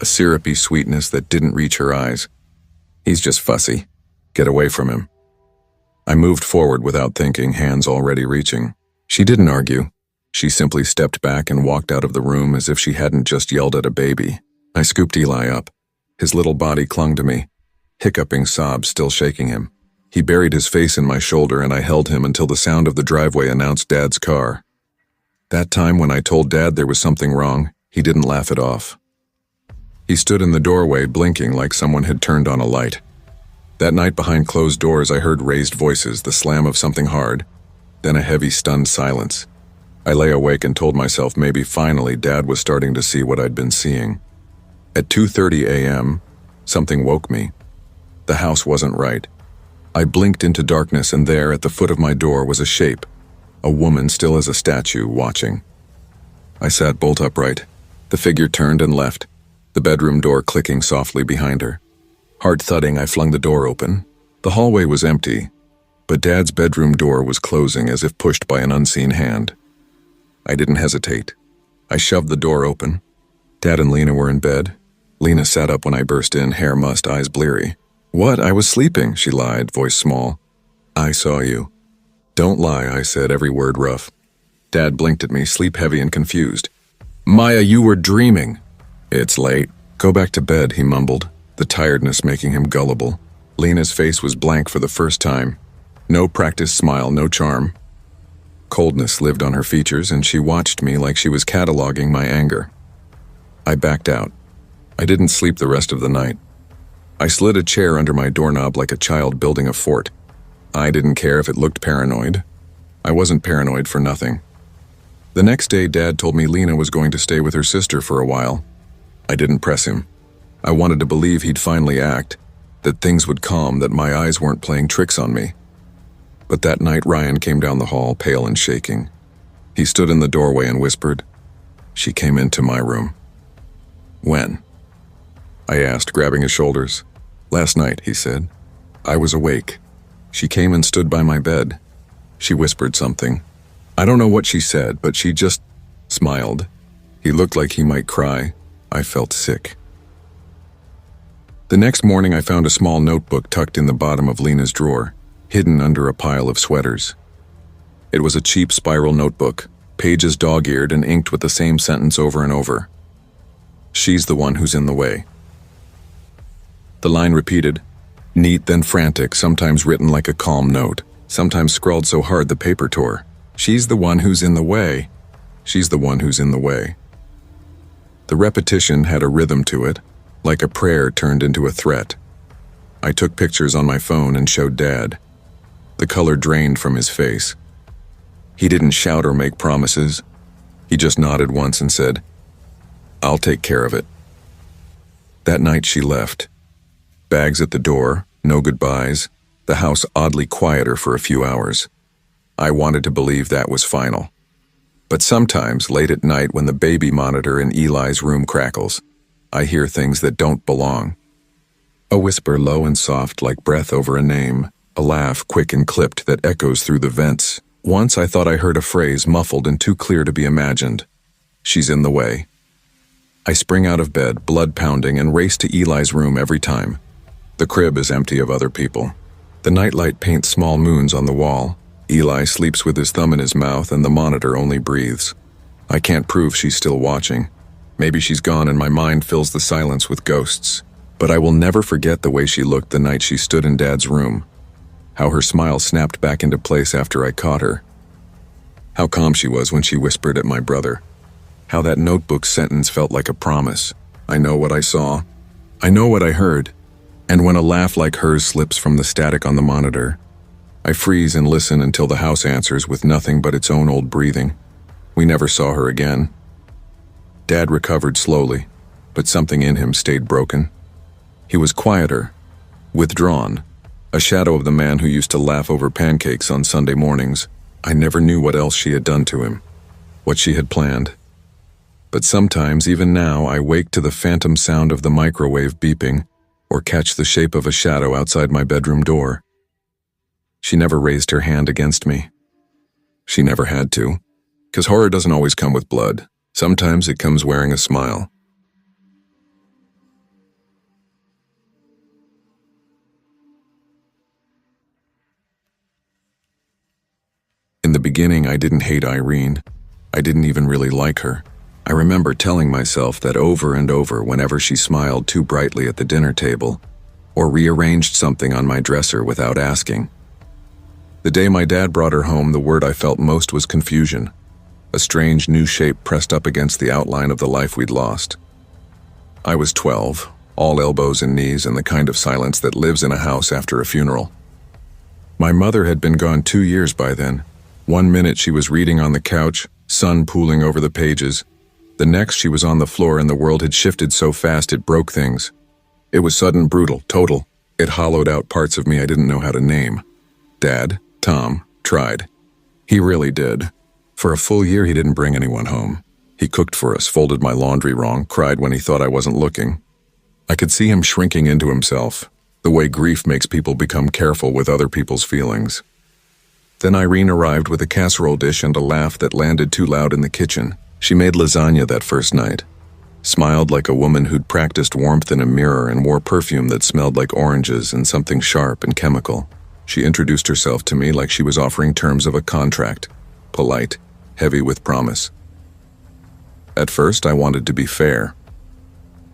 a syrupy sweetness that didn't reach her eyes. "He's just fussy. Get away from him." I moved forward without thinking, hands already reaching. She didn't argue. She simply stepped back and walked out of the room as if she hadn't just yelled at a baby. I scooped Eli up. His little body clung to me, hiccuping sobs still shaking him. He buried his face in my shoulder and I held him until the sound of the driveway announced Dad's car. That time when I told Dad there was something wrong, he didn't laugh it off. He stood in the doorway, blinking like someone had turned on a light. That night behind closed doors, I heard raised voices, the slam of something hard, then a heavy, stunned silence. I lay awake and told myself maybe finally Dad was starting to see what I'd been seeing. At 2:30 a.m., something woke me. The house wasn't right. I blinked into darkness and there, at the foot of my door, was a shape. A woman still as a statue, watching. I sat bolt upright. The figure turned and left, the bedroom door clicking softly behind her. Heart thudding, I flung the door open. The hallway was empty, but Dad's bedroom door was closing as if pushed by an unseen hand. I didn't hesitate. I shoved the door open. Dad and Lena were in bed. Lena sat up when I burst in, hair mussed, eyes bleary. "What? I was sleeping," she lied, voice small. "I saw you." "Don't lie," I said, every word rough. Dad blinked at me, sleep heavy and confused. "Maya, you were dreaming." "It's late. Go back to bed," he mumbled, the tiredness making him gullible. Lena's face was blank for the first time. No practiced smile, no charm. Coldness lived on her features, and she watched me like she was cataloging my anger. I backed out. I didn't sleep the rest of the night. I slid a chair under my doorknob like a child building a fort. I didn't care if it looked paranoid. I wasn't paranoid for nothing. The next day, Dad told me Lena was going to stay with her sister for a while. I didn't press him. I wanted to believe he'd finally act, that things would calm, that my eyes weren't playing tricks on me. But that night, Ryan came down the hall, pale and shaking. He stood in the doorway and whispered, "She came into my room." "When?" I asked, grabbing his shoulders. "Last night," he said. "I was awake. She came and stood by my bed. She whispered something. I don't know what she said, but she just smiled." He looked like he might cry. I felt sick. The next morning, I found a small notebook tucked in the bottom of Lena's drawer, hidden under a pile of sweaters. It was a cheap spiral notebook, pages dog-eared and inked with the same sentence over and over. "She's the one who's in the way." The line repeated, neat then frantic, sometimes written like a calm note, sometimes scrawled so hard the paper tore. "She's the one who's in the way. She's the one who's in the way." The repetition had a rhythm to it, like a prayer turned into a threat. I took pictures on my phone and showed Dad. The color drained from his face. He didn't shout or make promises. He just nodded once and said, "I'll take care of it." That night she left. Bags at the door, no goodbyes, the house oddly quieter for a few hours. I wanted to believe that was final. But sometimes, late at night when the baby monitor in Eli's room crackles, I hear things that don't belong. A whisper low and soft like breath over a name, a laugh quick and clipped that echoes through the vents. Once I thought I heard a phrase muffled and too clear to be imagined. "She's in the way." I spring out of bed, blood pounding, and race to Eli's room every time. The crib is empty of other people. The nightlight paints small moons on the wall. Eli sleeps with his thumb in his mouth and the monitor only breathes. I can't prove she's still watching. Maybe she's gone and my mind fills the silence with ghosts. But I will never forget the way she looked the night she stood in Dad's room. How her smile snapped back into place after I caught her. How calm she was when she whispered at my brother. How that notebook sentence felt like a promise. I know what I saw. I know what I heard. And when a laugh like hers slips from the static on the monitor, I freeze and listen until the house answers with nothing but its own old breathing. We never saw her again. Dad recovered slowly, but something in him stayed broken. He was quieter, withdrawn, a shadow of the man who used to laugh over pancakes on Sunday mornings. I never knew what else she had done to him, what she had planned. But sometimes, even now, I wake to the phantom sound of the microwave beeping, or catch the shape of a shadow outside my bedroom door. She never raised her hand against me. She never had to, 'cause horror doesn't always come with blood. Sometimes it comes wearing a smile. In the beginning, I didn't hate Irene. I didn't even really like her. I remember telling myself that over and over whenever she smiled too brightly at the dinner table, or rearranged something on my dresser without asking. The day my dad brought her home, the word I felt most was confusion. A strange new shape pressed up against the outline of the life we'd lost. I was 12, all elbows and knees and the kind of silence that lives in a house after a funeral. My mother had been gone 2 years by then. One minute she was reading on the couch, sun pooling over the pages. The next she was on the floor and the world had shifted so fast it broke things. It was sudden, brutal, total. It hollowed out parts of me I didn't know how to name. Dad, Tom, tried. He really did. For a full year he didn't bring anyone home. He cooked for us, folded my laundry wrong, cried when he thought I wasn't looking. I could see him shrinking into himself, the way grief makes people become careful with other people's feelings. Then Irene arrived with a casserole dish and a laugh that landed too loud in the kitchen. She made lasagna that first night, smiled like a woman who'd practiced warmth in a mirror and wore perfume that smelled like oranges and something sharp and chemical. She introduced herself to me like she was offering terms of a contract, polite, heavy with promise. At first, I wanted to be fair.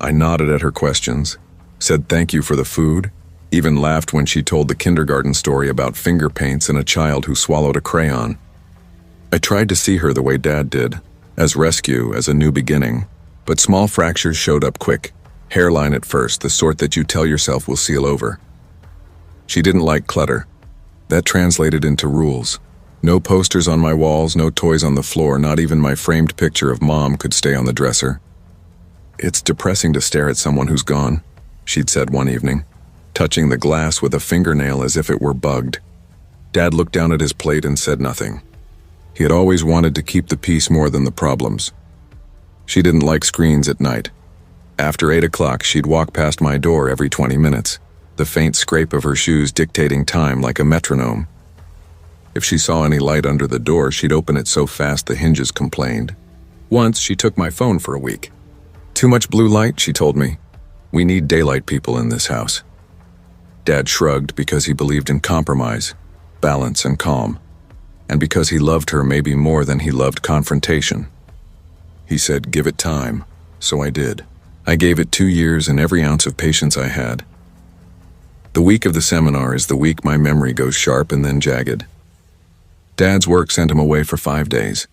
I nodded at her questions, said thank you for the food, even laughed when she told the kindergarten story about finger paints and a child who swallowed a crayon. I tried to see her the way Dad did, as rescue, as a new beginning, but small fractures showed up quick. Hairline at first, the sort that you tell yourself will seal over. She didn't like clutter. That translated into rules. No posters on my walls, no toys on the floor, not even my framed picture of Mom could stay on the dresser. "It's depressing to stare at someone who's gone," she'd said one evening, touching the glass with a fingernail as if it were bugged. Dad looked down at his plate and said nothing. He had always wanted to keep the peace more than the problems. She didn't like screens at night. After 8 o'clock, she'd walk past my door every 20 minutes, the faint scrape of her shoes dictating time like a metronome. If she saw any light under the door, she'd open it so fast the hinges complained. Once, she took my phone for a week. "Too much blue light," she told me. "We need daylight people in this house." Dad shrugged because he believed in compromise, balance, and calm, and because he loved her maybe more than he loved confrontation. He said, "Give it time," so I did. I gave it 2 years and every ounce of patience I had. The week of the seminar is the week my memory goes sharp and then jagged. Dad's work sent him away for 5 days.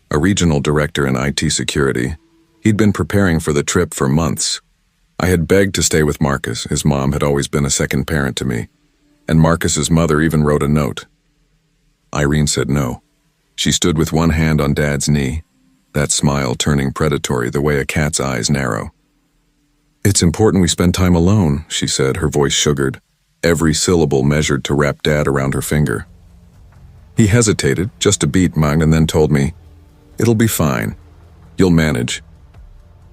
A regional director in IT security. He'd been preparing for the trip for months. I had begged to stay with Marcus. His mom had always been a second parent to me, and Marcus's mother even wrote a note. Irene said no. She stood with one hand on Dad's knee, that smile turning predatory the way a cat's eyes narrow. "It's important we spend time alone," she said, her voice sugared, every syllable measured to wrap Dad around her finger. He hesitated, just a beat, mine, and then told me, "It'll be fine. You'll manage."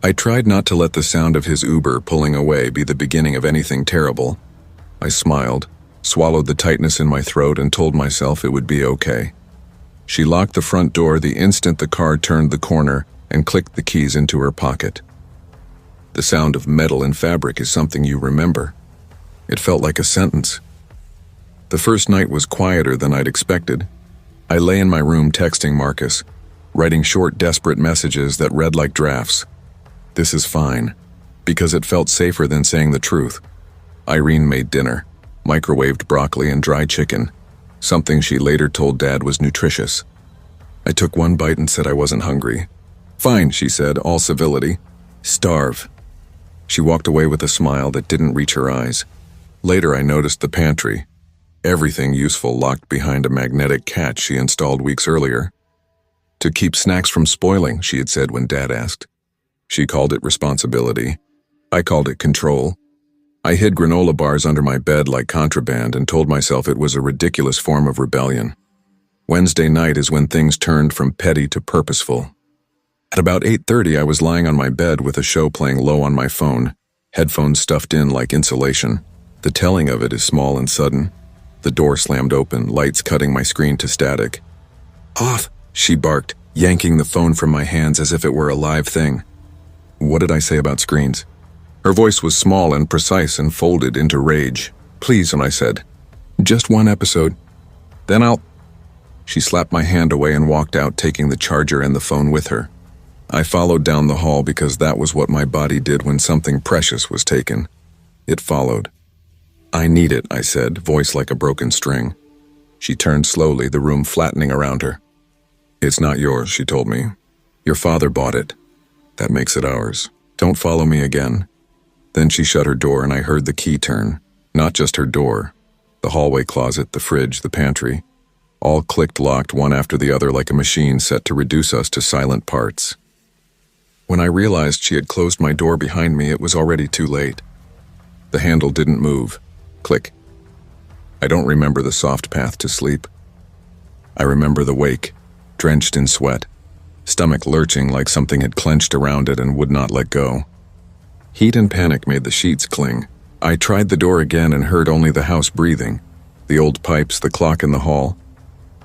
I tried not to let the sound of his Uber pulling away be the beginning of anything terrible. I smiled, swallowed the tightness in my throat, and told myself it would be okay. She locked the front door the instant the car turned the corner and clicked the keys into her pocket. The sound of metal and fabric is something you remember. It felt like a sentence. The first night was quieter than I'd expected. I lay in my room texting Marcus, writing short, desperate messages that read like drafts. "This is fine," because it felt safer than saying the truth. Irene made dinner, microwaved broccoli and dry chicken, something she later told Dad was nutritious. I took one bite and said I wasn't hungry. "Fine," she said, all civility. "Starve." She walked away with a smile that didn't reach her eyes. Later I noticed the pantry. Everything useful locked behind a magnetic catch she installed weeks earlier. "To keep snacks from spoiling," she had said when Dad asked. She called it responsibility. I called it control. I hid granola bars under my bed like contraband and told myself it was a ridiculous form of rebellion. Wednesday night is when things turned from petty to purposeful. At about 8:30, I was lying on my bed with a show playing low on my phone, headphones stuffed in like insulation. The telling of it is small and sudden. The door slammed open, lights cutting my screen to static. "Off!" she barked, yanking the phone from my hands as if it were a live thing. What did I say about screens? Her voice was small and precise and folded into rage. "Please," I said. "Just one episode. Then I'll—" She slapped my hand away and walked out, taking the charger and the phone with her. I followed down the hall because that was what my body did when something precious was taken. It followed. "I need it," I said, voice like a broken string. She turned slowly, the room flattening around her. "It's not yours," she told me. "Your father bought it. That makes it ours. Don't follow me again." Then she shut her door and I heard the key turn. Not just her door. The hallway closet, the fridge, the pantry. All clicked locked one after the other like a machine set to reduce us to silent parts. When I realized she had closed my door behind me, it was already too late. The handle didn't move. Click. I don't remember the soft path to sleep. I remember the wake, drenched in sweat, stomach lurching like something had clenched around it and would not let go. Heat and panic made the sheets cling. I tried the door again and heard only the house breathing, the old pipes, the clock in the hall,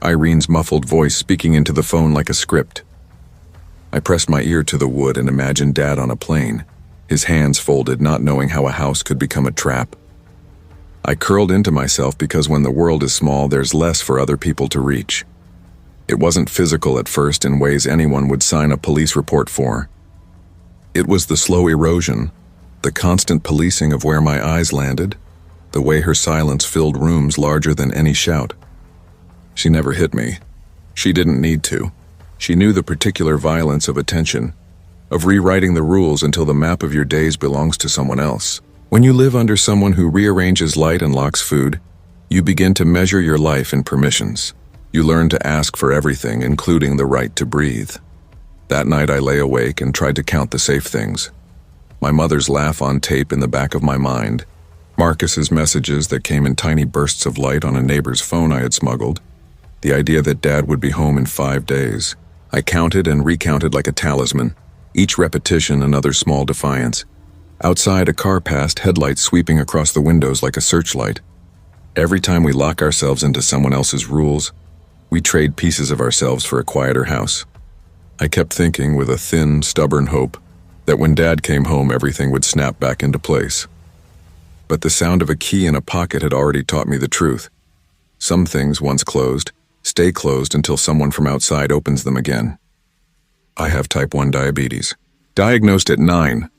Irene's muffled voice speaking into the phone like a script. I pressed my ear to the wood and imagined Dad on a plane, his hands folded, not knowing how a house could become a trap. I curled into myself because when the world is small, there's less for other people to reach. It wasn't physical at first in ways anyone would sign a police report for. It was the slow erosion, the constant policing of where my eyes landed, the way her silence filled rooms larger than any shout. She never hit me. She didn't need to. She knew the particular violence of attention, of rewriting the rules until the map of your days belongs to someone else. When you live under someone who rearranges light and locks food, you begin to measure your life in permissions. You learn to ask for everything, including the right to breathe. That night I lay awake and tried to count the safe things. My mother's laugh on tape in the back of my mind, Marcus's messages that came in tiny bursts of light on a neighbor's phone I had smuggled, the idea that Dad would be home in 5 days. I counted and recounted like a talisman, each repetition another small defiance. Outside, a car passed, headlights sweeping across the windows like a searchlight. Every time we lock ourselves into someone else's rules, we trade pieces of ourselves for a quieter house. I kept thinking with a thin, stubborn hope that when Dad came home, everything would snap back into place. But the sound of a key in a pocket had already taught me the truth. Some things, once closed, stay closed until someone from outside opens them again. I have type 1 diabetes. Diagnosed at 9.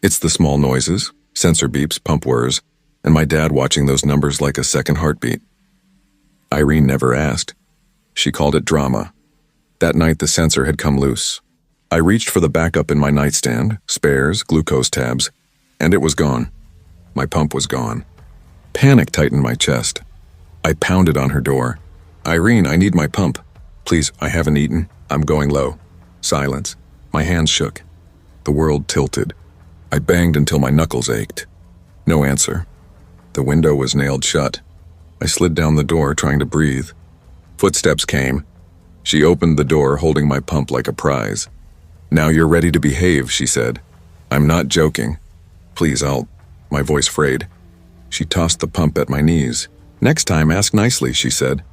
It's the small noises, sensor beeps, pump whirs, and my dad watching those numbers like a second heartbeat. Irene never asked. She called it drama. That night the sensor had come loose. I reached for the backup in my nightstand, spares, glucose tabs, and it was gone. My pump was gone. Panic tightened my chest. I pounded on her door. Irene, I need my pump. Please, I haven't eaten. I'm going low. Silence. My hands shook. The world tilted. I banged until my knuckles ached. No answer. The window was nailed shut. I slid down the door, trying to breathe. Footsteps came. She opened the door, holding my pump like a prize. Now you're ready to behave, she said. I'm not joking. Please, My voice frayed. She tossed the pump at my knees. Next time, ask nicely, she said.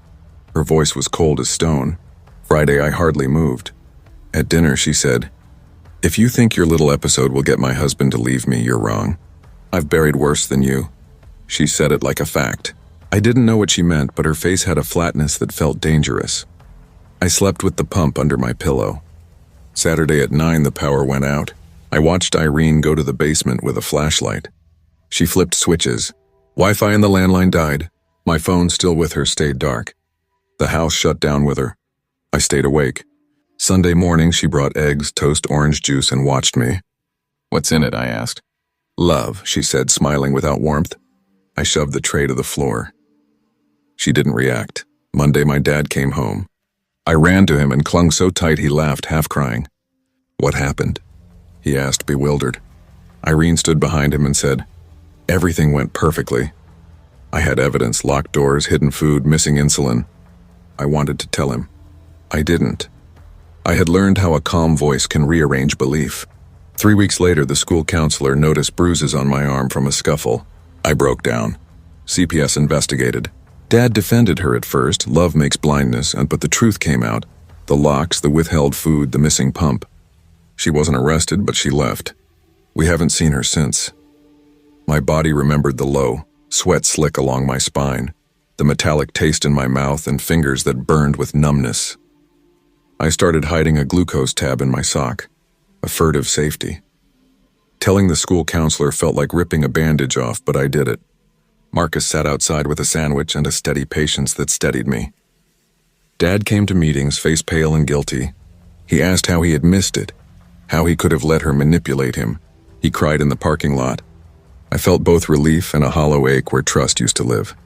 Her voice was cold as stone. Friday, I hardly moved. At dinner, she said, if you think your little episode will get my husband to leave me, you're wrong. I've buried worse than you. She said it like a fact. I didn't know what she meant, but her face had a flatness that felt dangerous. I slept with the pump under my pillow. Saturday at 9, the power went out. I watched Irene go to the basement with a flashlight. She flipped switches. Wi-Fi in the landline died. My phone, still with her, stayed dark. The house shut down with her. I stayed awake. Sunday morning, she brought eggs, toast, orange juice, and watched me. What's in it? I asked. Love, she said, smiling without warmth. I shoved the tray to the floor. She didn't react. Monday, my dad came home. I ran to him and clung so tight he laughed, half crying. What happened? He asked, bewildered. Irene stood behind him and said, everything went perfectly. I had evidence, locked doors, hidden food, missing insulin. I wanted to tell him. I didn't. I had learned how a calm voice can rearrange belief. 3 weeks later, the school counselor noticed bruises on my arm from a scuffle. I broke down. CPS investigated. Dad defended her at first, love makes blindness, but the truth came out. The locks, the withheld food, the missing pump. She wasn't arrested, but she left. We haven't seen her since. My body remembered the low, sweat slick along my spine, the metallic taste in my mouth and fingers that burned with numbness. I started hiding a glucose tab in my sock, a furtive safety. Telling the school counselor felt like ripping a bandage off, but I did it. Marcus sat outside with a sandwich and a steady patience that steadied me. Dad came to meetings, face pale and guilty. He asked how he had missed it, how he could have let her manipulate him. He cried in the parking lot. I felt both relief and a hollow ache where trust used to live.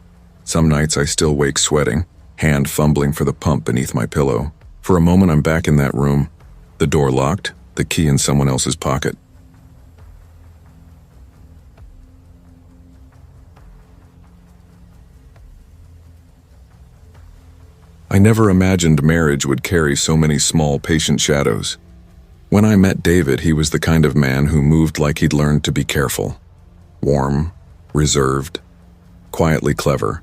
Some nights I still wake sweating, hand fumbling for the pump beneath my pillow. For a moment I'm back in that room, the door locked, the key in someone else's pocket. I I never imagined marriage would carry so many small, patient shadows. When I met David, he was the kind of man who moved like he'd learned to be careful. Warm, reserved, quietly clever.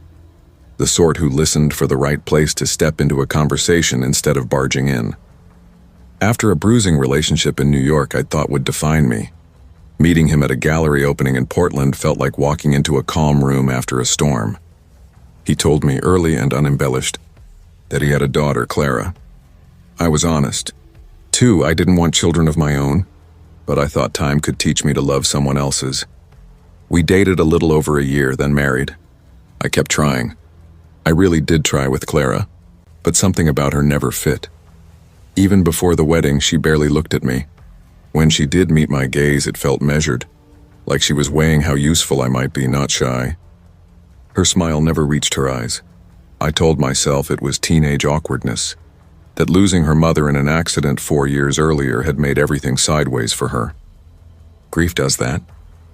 The sort who listened for the right place to step into a conversation instead of barging in. After a bruising relationship in New York I thought would define me, meeting him at a gallery opening in Portland felt like walking into a calm room after a storm. He told me early and unembellished that he had a daughter, Clara. I was honest. Too, I didn't want children of my own, but I thought time could teach me to love someone else's. We dated a little over a year, then married. I kept trying. I really did try with Clara, but something about her never fit. Even before the wedding, she barely looked at me. When she did meet my gaze, it felt measured, like she was weighing how useful I might be, not shy. Her smile never reached her eyes. I told myself it was teenage awkwardness, that losing her mother in an accident 4 years earlier had made everything sideways for her. Grief does that.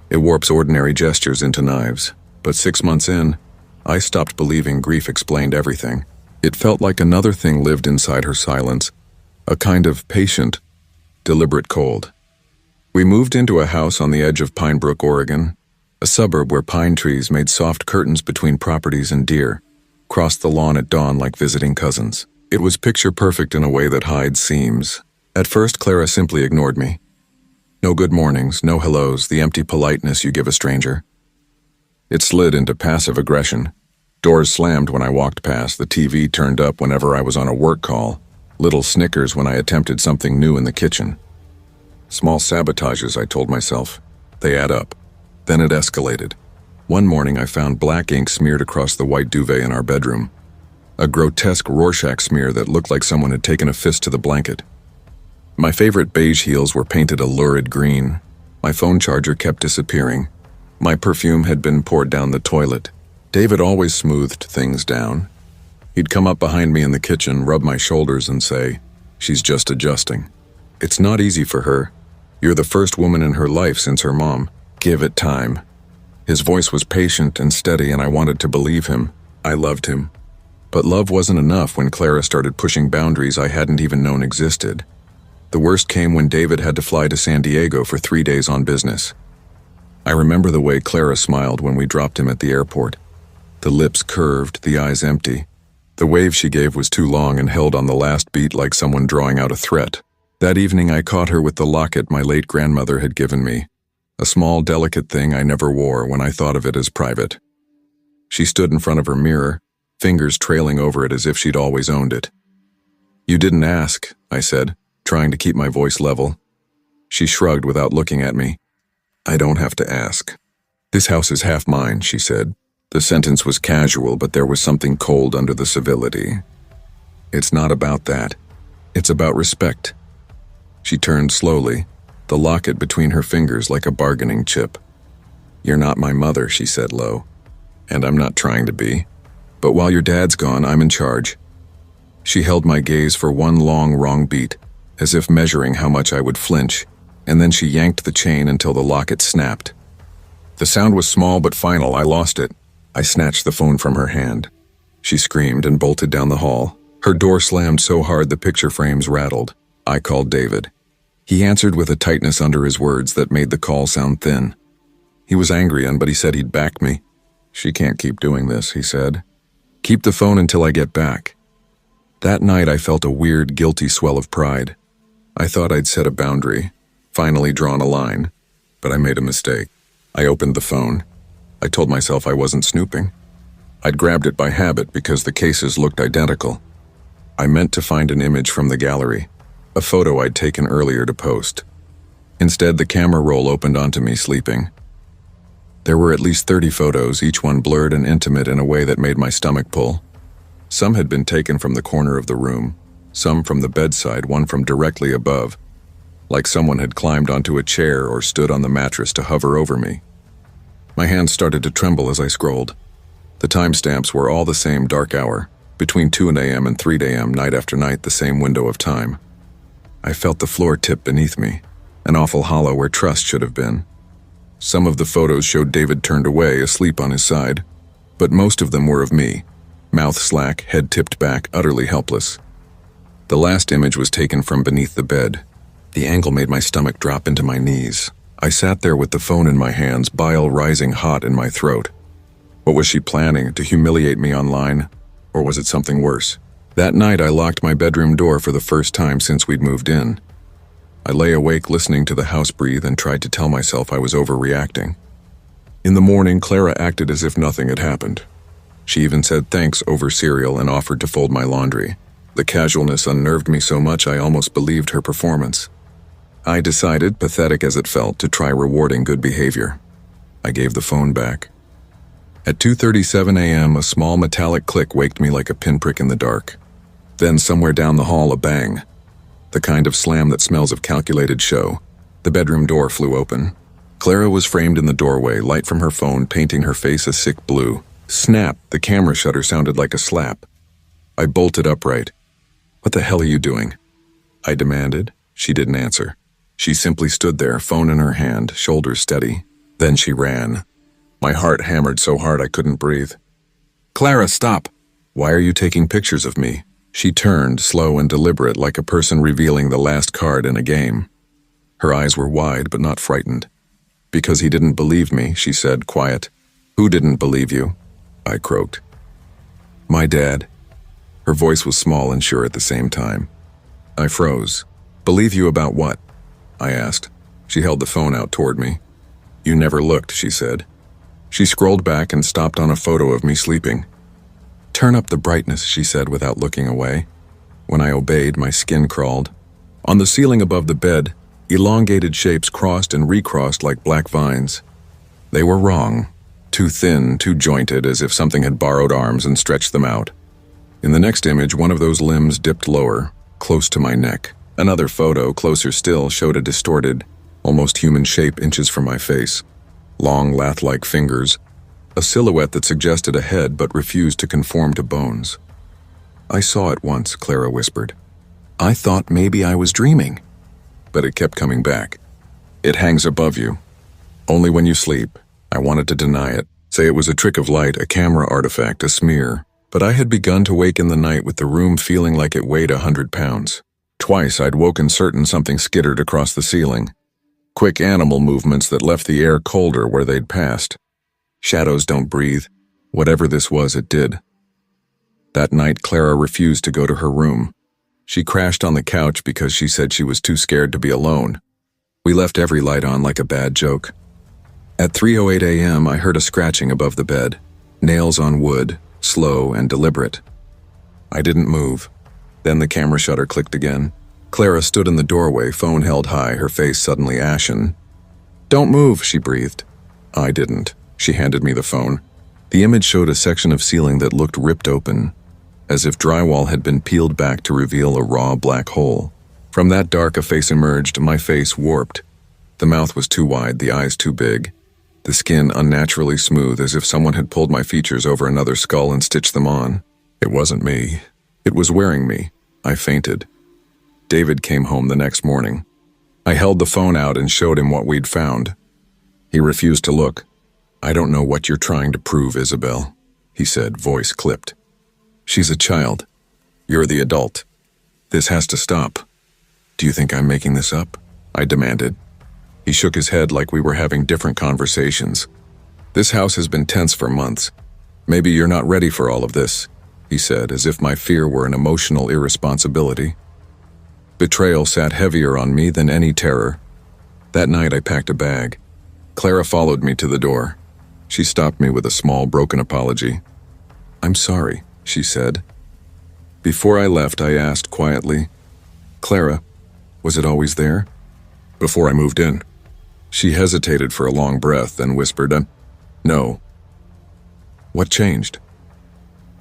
It warps ordinary gestures into knives. But 6 months in, I stopped believing grief explained everything. It felt like another thing lived inside her silence, a kind of patient, deliberate cold. We moved into a house on the edge of Pine Brook, Oregon, a suburb where pine trees made soft curtains between properties and deer crossed the lawn at dawn like visiting cousins. It was picture perfect in a way that hides seams. At first, Clara simply ignored me. No good mornings, no hellos, the empty politeness you give a stranger. It slid into passive aggression. Doors slammed when I walked past, the TV turned up whenever I was on a work call, little snickers when I attempted something new in the kitchen. Small sabotages, I told myself. They add up. Then it escalated. One morning I found black ink smeared across the white duvet in our bedroom. A grotesque Rorschach smear that looked like someone had taken a fist to the blanket. My favorite beige heels were painted a lurid green. My phone charger kept disappearing. My perfume had been poured down the toilet. David always smoothed things down. He'd come up behind me in the kitchen, rub my shoulders and say, "She's just adjusting. It's not easy for her. You're the first woman in her life since her mom. Give it time." His voice was patient and steady, and I wanted to believe him. I loved him. But love wasn't enough when Clara started pushing boundaries I hadn't even known existed. The worst came when David had to fly to San Diego for 3 days on business. I remember the way Clara smiled when we dropped him at the airport. The lips curved, the eyes empty. The wave she gave was too long and held on the last beat like someone drawing out a threat. That evening I caught her with the locket my late grandmother had given me, a small, delicate thing I never wore when I thought of it as private. She stood in front of her mirror, fingers trailing over it as if she'd always owned it. "You didn't ask," I said, trying to keep my voice level. She shrugged without looking at me. "I don't have to ask. This house is half mine," she said. The sentence was casual, but there was something cold under the civility. "It's not about that. It's about respect." She turned slowly, the locket between her fingers like a bargaining chip. "You're not my mother," she said low, "and I'm not trying to be. But while your dad's gone, I'm in charge." She held my gaze for one long, wrong beat, as if measuring how much I would flinch, and then she yanked the chain until the locket snapped. The sound was small but final. I lost it. I snatched the phone from her hand. She screamed and bolted down the hall. Her door slammed so hard the picture frames rattled. I called David. He answered with a tightness under his words that made the call sound thin. He was angry, but he said he'd back me. "She can't keep doing this," he said. "Keep the phone until I get back." That night I felt a weird, guilty swell of pride. I thought I'd set a boundary, finally drawn a line, but I made a mistake. I opened the phone. I told myself I wasn't snooping. I'd grabbed it by habit because the cases looked identical. I meant to find an image from the gallery, a photo I'd taken earlier to post. Instead, the camera roll opened onto me sleeping. There were at least 30 photos, each one blurred and intimate in a way that made my stomach pull. Some had been taken from the corner of the room, some from the bedside, one from directly above, like someone had climbed onto a chair or stood on the mattress to hover over me. My hands started to tremble as I scrolled. The timestamps were all the same dark hour, between 2 a.m. and 3 a.m. night after night, the same window of time. I felt the floor tip beneath me, an awful hollow where trust should have been. Some of the photos showed David turned away, asleep on his side, but most of them were of me, Mouth slack, head tipped back, utterly helpless. The last image was taken from beneath the bed. The angle made my stomach drop into my knees. I sat there with the phone in my hands, bile rising hot in my throat. What was she planning, to humiliate me online? Or was it something worse? That night, I locked my bedroom door for the first time since we'd moved in. I lay awake listening to the house breathe and tried to tell myself I was overreacting. In the morning, Clara acted as if nothing had happened. She even said thanks over cereal and offered to fold my laundry. The casualness unnerved me so much I almost believed her performance. I decided, pathetic as it felt, to try rewarding good behavior. I gave the phone back. At 2:37 a.m., a small metallic click waked me like a pinprick in the dark. Then somewhere down the hall, a bang. The kind of slam that smells of calculated show. The bedroom door flew open. Clara was framed in the doorway, light from her phone painting her face a sick blue. Snap! The camera shutter sounded like a slap. I bolted upright. "What the hell are you doing?" I demanded. She didn't answer. She simply stood there, phone in her hand, shoulders steady. Then she ran. My heart hammered so hard I couldn't breathe. "Clara, stop! Why are you taking pictures of me?" She turned, slow and deliberate, like a person revealing the last card in a game. Her eyes were wide, but not frightened. "Because he didn't believe me," she said, quiet. "Who didn't believe you?" I croaked. "My dad." Her voice was small and sure at the same time. I froze. "Believe you about what?" I asked. She held the phone out toward me. "You never looked," she said. She scrolled back and stopped on a photo of me sleeping. "Turn up the brightness," she said without looking away. When I obeyed, my skin crawled. On the ceiling above the bed, elongated shapes crossed and recrossed like black vines. They were wrong. Too thin, too jointed, as if something had borrowed arms and stretched them out. In the next image, one of those limbs dipped lower, close to my neck. Another photo, closer still, showed a distorted, almost human shape inches from my face. Long, lath-like fingers, a silhouette that suggested a head but refused to conform to bones. "I saw it once," Clara whispered. "I thought maybe I was dreaming." But it kept coming back. "It hangs above you. Only when you sleep." I wanted to deny it, say it was a trick of light, a camera artifact, a smear. But I had begun to wake in the night with the room feeling like it weighed 100 pounds. Twice I'd woken certain something skittered across the ceiling. Quick animal movements that left the air colder where they'd passed. Shadows don't breathe. Whatever this was, it did. That night, Clara refused to go to her room. She crashed on the couch because she said she was too scared to be alone. We left every light on like a bad joke. At 3:08 a.m., I heard a scratching above the bed. Nails on wood, slow and deliberate. I didn't move. Then the camera shutter clicked again. Clara stood in the doorway, phone held high, her face suddenly ashen. "Don't move," she breathed. I didn't. She handed me the phone. The image showed a section of ceiling that looked ripped open, as if drywall had been peeled back to reveal a raw black hole. From that dark a face emerged, my face warped. The mouth was too wide, the eyes too big. The skin unnaturally smooth, as if someone had pulled my features over another skull and stitched them on. It wasn't me. It was wearing me. I fainted. David came home the next morning. I held the phone out and showed him what we'd found. He refused to look. "I don't know what you're trying to prove, Isabel," he said, voice clipped. "She's a child. You're the adult. This has to stop." "Do you think I'm making this up?" I demanded. He shook his head like we were having different conversations. "This house has been tense for months. Maybe you're not ready for all of this," he said, as if my fear were an emotional irresponsibility. Betrayal sat heavier on me than any terror. That night I packed a bag. Clara followed me to the door. She stopped me with a small, broken apology. "I'm sorry," she said. Before I left, I asked quietly, "Clara, was it always there?" "Before I moved in." She hesitated for a long breath, then whispered, "No." "What changed?"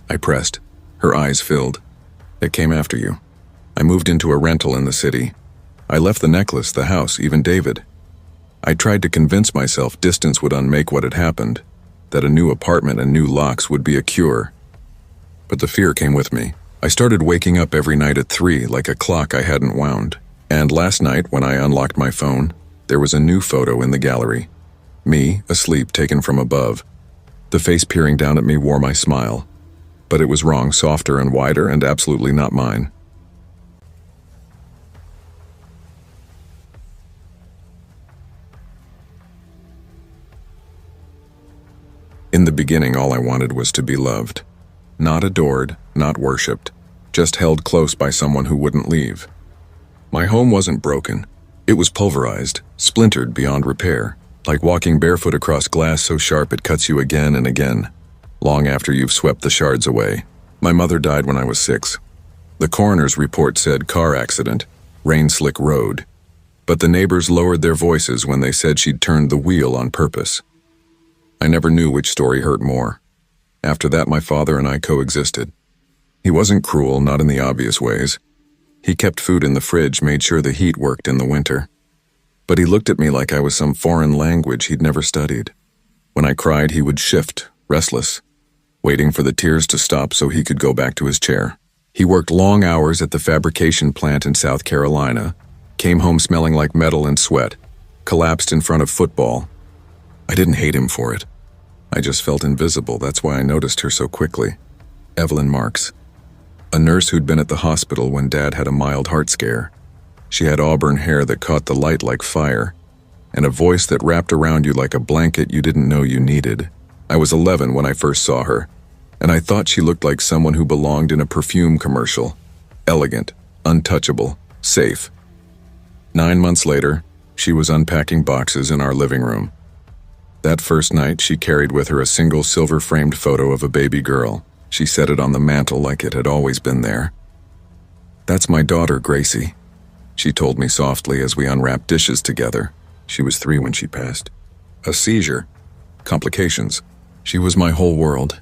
I pressed. Her eyes filled. "It came after you. I moved into a rental in the city. I left the necklace, the house, even David. I tried to convince myself distance would unmake what had happened, that a new apartment and new locks would be a cure. But the fear came with me. I started waking up every night at 3 like a clock I hadn't wound. And last night, when I unlocked my phone, there was a new photo in the gallery. Me, asleep, taken from above. The face peering down at me wore my smile. But it was wrong, softer and wider, and absolutely not mine. In the beginning, all I wanted was to be loved. Not adored, not worshipped, just held close by someone who wouldn't leave. My home wasn't broken. It was pulverized, splintered beyond repair, like walking barefoot across glass so sharp it cuts you again and again, long after you've swept the shards away. My mother died when I was 6. The coroner's report said car accident, rain-slick road, but the neighbors lowered their voices when they said she'd turned the wheel on purpose. I never knew which story hurt more. After that, my father and I coexisted. He wasn't cruel, not in the obvious ways. He kept food in the fridge, made sure the heat worked in the winter. But he looked at me like I was some foreign language he'd never studied. When I cried, he would shift, restless, waiting for the tears to stop so he could go back to his chair. He worked long hours at the fabrication plant in South Carolina, came home smelling like metal and sweat, collapsed in front of football. I didn't hate him for it. I just felt invisible. That's why I noticed her so quickly. Evelyn Marks, a nurse who'd been at the hospital when Dad had a mild heart scare. She had auburn hair that caught the light like fire, and a voice that wrapped around you like a blanket you didn't know you needed. I was 11 when I first saw her, and I thought she looked like someone who belonged in a perfume commercial. Elegant, untouchable, safe. 9 months later, she was unpacking boxes in our living room. That first night, she carried with her a single silver-framed photo of a baby girl. She set it on the mantel like it had always been there. "That's my daughter, Gracie," she told me softly as we unwrapped dishes together. She was 3 when she passed. A seizure. Complications. She was my whole world.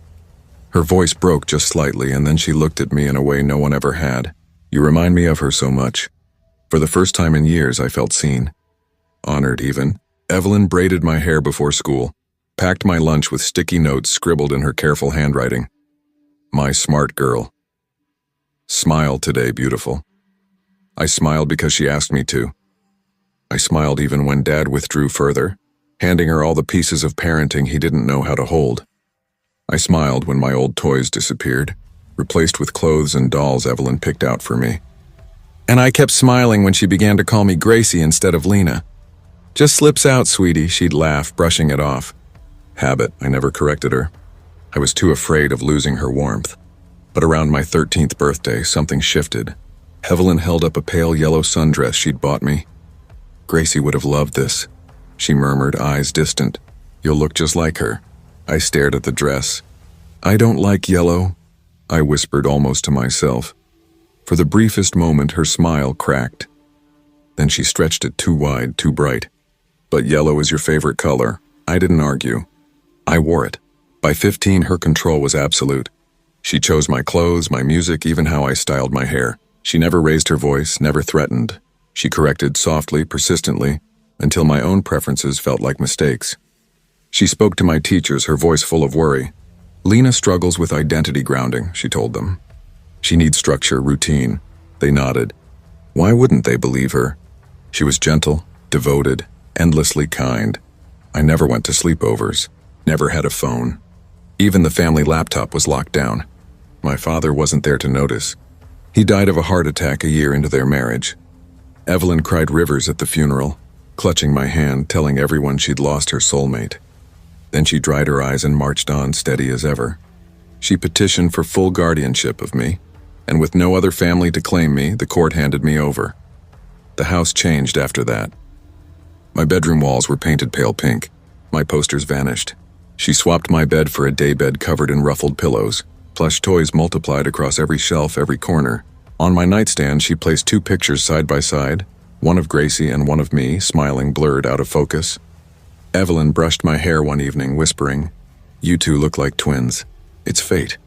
Her voice broke just slightly, and then she looked at me in a way no one ever had. "You remind me of her so much." For the first time in years, I felt seen. Honored, even. Evelyn braided my hair before school, packed my lunch with sticky notes scribbled in her careful handwriting. "My smart girl. Smile today, beautiful." I smiled because she asked me to. I smiled even when Dad withdrew further, handing her all the pieces of parenting he didn't know how to hold. I smiled when my old toys disappeared, replaced with clothes and dolls Evelyn picked out for me. And I kept smiling when she began to call me Gracie instead of Lena. "Just slips out, sweetie," she'd laugh, brushing it off. Habit, I never corrected her. I was too afraid of losing her warmth. But around my 13th birthday, something shifted. Evelyn held up a pale yellow sundress she'd bought me. "Gracie would have loved this," she murmured, eyes distant. "You'll look just like her." I stared at the dress. "I don't like yellow," I whispered almost to myself. For the briefest moment, her smile cracked. Then she stretched it too wide, too bright. "But yellow is your favorite color." I didn't argue. I wore it. By 15, her control was absolute. She chose my clothes, my music, even how I styled my hair. She never raised her voice, never threatened. She corrected softly, persistently, until my own preferences felt like mistakes. She spoke to my teachers, her voice full of worry. "Lena struggles with identity grounding," she told them. "She needs structure, routine." They nodded. Why wouldn't they believe her? She was gentle, devoted, endlessly kind. I never went to sleepovers, never had a phone. Even the family laptop was locked down. My father wasn't there to notice. He died of a heart attack a year into their marriage. Evelyn cried rivers at the funeral, clutching my hand, telling everyone she'd lost her soulmate. Then she dried her eyes and marched on, steady as ever. She petitioned for full guardianship of me, and with no other family to claim me, the court handed me over. The house changed after that. My bedroom walls were painted pale pink. My posters vanished. She swapped my bed for a daybed covered in ruffled pillows. Plush toys multiplied across every shelf, every corner. On my nightstand, she placed 2 pictures side by side, one of Gracie and one of me, smiling, blurred, out of focus. Evelyn brushed my hair one evening, whispering, "You two look like twins. It's fate."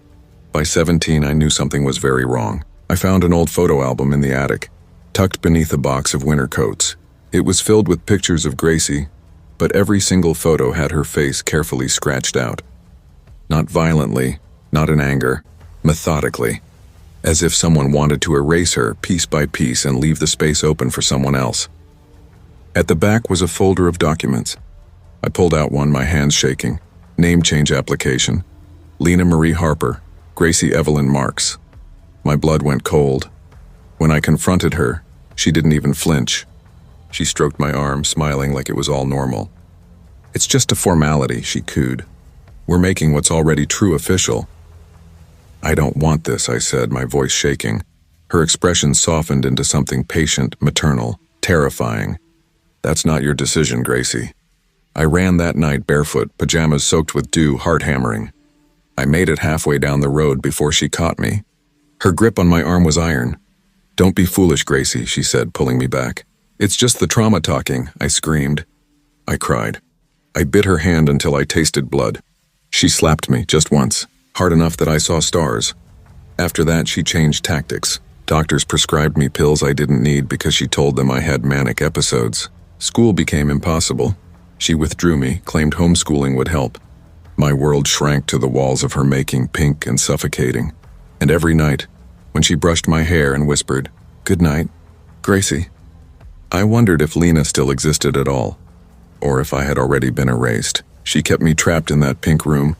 By 17, I knew something was very wrong. I found an old photo album in the attic, tucked beneath a box of winter coats. It was filled with pictures of Gracie, but every single photo had her face carefully scratched out. Not violently, not in anger, methodically, as if someone wanted to erase her piece by piece and leave the space open for someone else. At the back was a folder of documents. I pulled out one, my hands shaking. Name change application. Lena Marie Harper, Gracie Evelyn Marks. My blood went cold. When I confronted her, she didn't even flinch. She stroked my arm, smiling like it was all normal. "It's just a formality," she cooed. "We're making what's already true official." "I don't want this," I said, my voice shaking. Her expression softened into something patient, maternal, terrifying. "That's not your decision, Gracie." I ran that night barefoot, pajamas soaked with dew, heart hammering. I made it halfway down the road before she caught me. Her grip on my arm was iron. "Don't be foolish, Gracie," she said, pulling me back. "It's just the trauma talking," I screamed. I cried. I bit her hand until I tasted blood. She slapped me, just once, hard enough that I saw stars. After that, she changed tactics. Doctors prescribed me pills I didn't need because she told them I had manic episodes. School became impossible. She withdrew me, claimed homeschooling would help. My world shrank to the walls of her making, pink and suffocating. And every night, when she brushed my hair and whispered, "Good night, Gracie," I wondered if Lena still existed at all, or if I had already been erased. She kept me trapped in that pink room,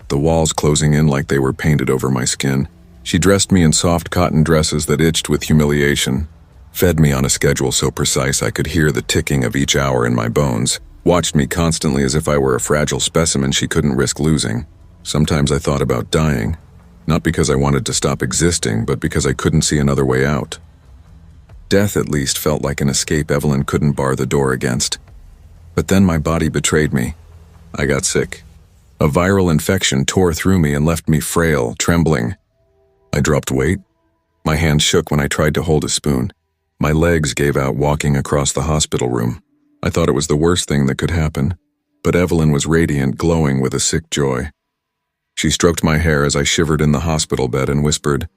the walls closing in like they were painted over my skin. She dressed me in soft cotton dresses that itched with humiliation, fed me on a schedule so precise I could hear the ticking of each hour in my bones, watched me constantly as if I were a fragile specimen she couldn't risk losing. Sometimes I thought about dying, not because I wanted to stop existing, but because I couldn't see another way out. Death at least felt like an escape Evelyn couldn't bar the door against. But then my body betrayed me. I got sick. A viral infection tore through me and left me frail, trembling. I dropped weight. My hands shook when I tried to hold a spoon. My legs gave out walking across the hospital room. I thought it was the worst thing that could happen, but Evelyn was radiant, glowing with a sick joy. She stroked my hair as I shivered in the hospital bed and whispered,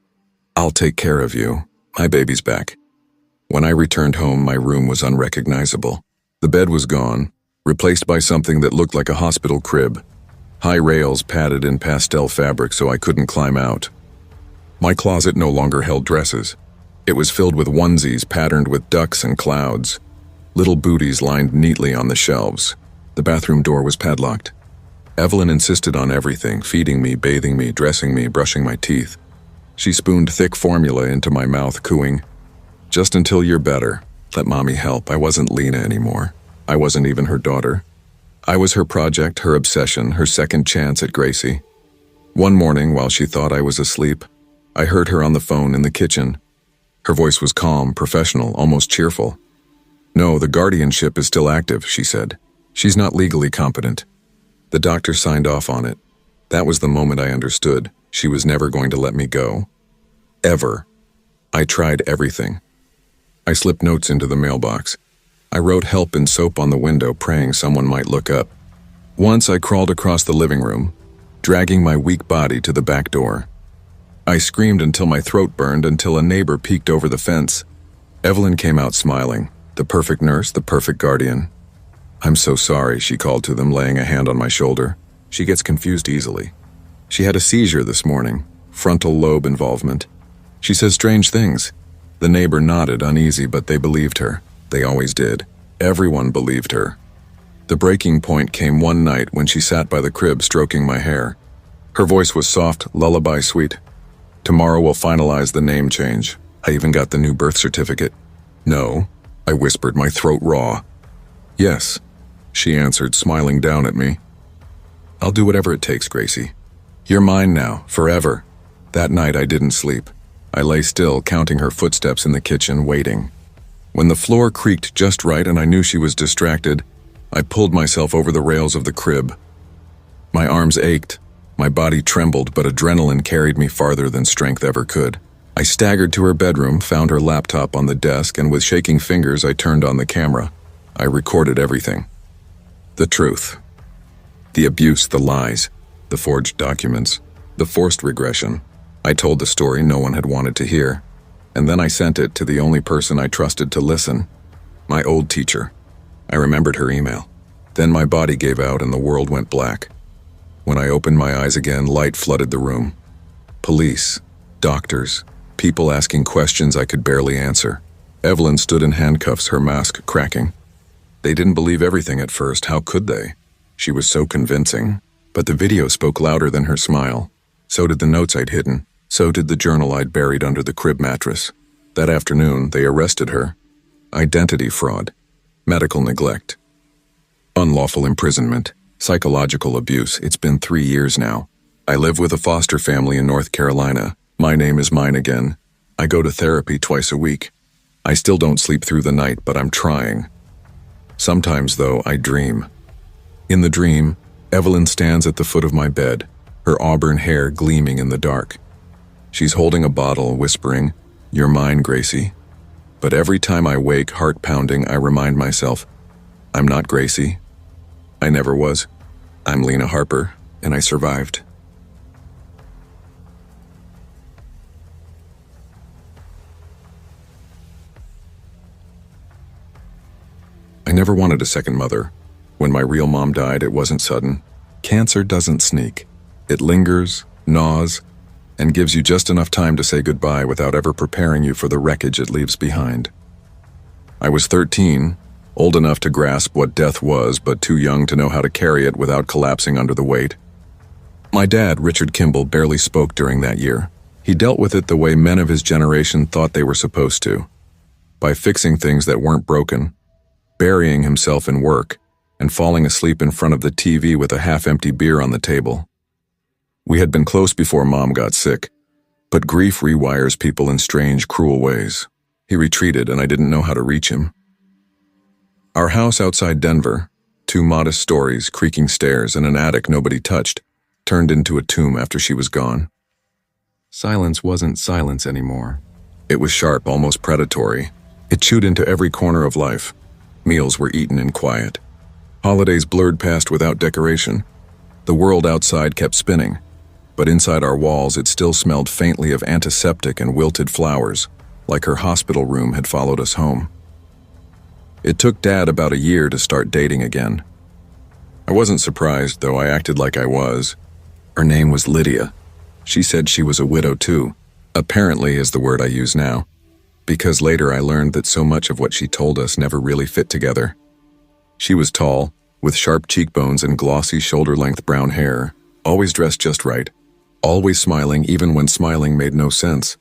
"I'll take care of you. My baby's back." When I returned home, my room was unrecognizable. The bed was gone, replaced by something that looked like a hospital crib. High rails padded in pastel fabric so I couldn't climb out. My closet no longer held dresses. It was filled with onesies patterned with ducks and clouds. Little booties lined neatly on the shelves. The bathroom door was padlocked. Evelyn insisted on everything, feeding me, bathing me, dressing me, brushing my teeth. She spooned thick formula into my mouth, cooing, "Just until you're better. Let mommy help." I wasn't Lena anymore. I wasn't even her daughter. I was her project, her obsession, her second chance at Gracie. One morning, while she thought I was asleep, I heard her on the phone in the kitchen. Her voice was calm, professional, almost cheerful. "No, the guardianship is still active," she said. "She's not legally competent. The doctor signed off on it." That was the moment I understood. She was never going to let me go. Ever. I tried everything. I slipped notes into the mailbox. I wrote help in soap on the window, praying someone might look up. Once I crawled across the living room, dragging my weak body to the back door. I screamed until my throat burned, until a neighbor peeked over the fence. Evelyn came out smiling. The perfect nurse, the perfect guardian. "I'm so sorry," she called to them, laying a hand on my shoulder. "She gets confused easily. She had a seizure this morning, frontal lobe involvement. She says strange things." The neighbor nodded, uneasy, but they believed her. They always did. Everyone believed her. The breaking point came one night when she sat by the crib stroking my hair. Her voice was soft, lullaby sweet. "Tomorrow we'll finalize the name change. I even got the new birth certificate." "No," I whispered, my throat raw. "Yes," she answered, smiling down at me. "I'll do whatever it takes, Gracie. You're mine now, forever." That night I didn't sleep. I lay still, counting her footsteps in the kitchen, waiting. When the floor creaked just right and I knew she was distracted, I pulled myself over the rails of the crib. My arms ached, my body trembled, but adrenaline carried me farther than strength ever could. I staggered to her bedroom, found her laptop on the desk, and with shaking fingers I turned on the camera. I recorded everything. The truth. The abuse, the lies, the forged documents, the forced regression. I told the story no one had wanted to hear, and then I sent it to the only person I trusted to listen, my old teacher. I remembered her email. Then my body gave out and the world went black. When I opened my eyes again, light flooded the room. Police, doctors, people asking questions I could barely answer. Evelyn stood in handcuffs, her mask cracking. They didn't believe everything at first. How could they? She was so convincing. But the video spoke louder than her smile. So did the notes I'd hidden. So did the journal I'd buried under the crib mattress. That afternoon, they arrested her. Identity fraud, medical neglect, unlawful imprisonment, psychological abuse. It's been 3 years now. I live with a foster family in North Carolina. My name is mine again. I go to therapy twice a week. I still don't sleep through the night, but I'm trying. Sometimes, though, I dream. In the dream, Evelyn stands at the foot of my bed, her auburn hair gleaming in the dark. She's holding a bottle, whispering, "You're mine, Gracie." But every time I wake, heart pounding, I remind myself, I'm not Gracie. I never was. I'm Lena Harper, and I survived. I never wanted a second mother. When my real mom died, it wasn't sudden. Cancer doesn't sneak. It lingers, gnaws, and gives you just enough time to say goodbye without ever preparing you for the wreckage it leaves behind. I was 13, old enough to grasp what death was, but too young to know how to carry it without collapsing under the weight. My dad, Richard Kimball, barely spoke during that year. He dealt with it the way men of his generation thought they were supposed to, by fixing things that weren't broken, burying himself in work, and falling asleep in front of the TV with a half-empty beer on the table. We had been close before Mom got sick, but grief rewires people in strange, cruel ways. He retreated, and I didn't know how to reach him. Our house outside Denver, 2 modest stories, creaking stairs, and an attic nobody touched, turned into a tomb after she was gone. Silence wasn't silence anymore. It was sharp, almost predatory. It chewed into every corner of life. Meals were eaten in quiet. Holidays blurred past without decoration. The world outside kept spinning, but inside our walls it still smelled faintly of antiseptic and wilted flowers, like her hospital room had followed us home. It took Dad about a year to start dating again. I wasn't surprised, though. I acted like I was. Her name was Lydia. She said she was a widow too. Apparently is the word I use now, because later I learned that so much of what she told us never really fit together. She was tall, with sharp cheekbones and glossy shoulder-length brown hair, always dressed just right, always smiling even when smiling made no sense.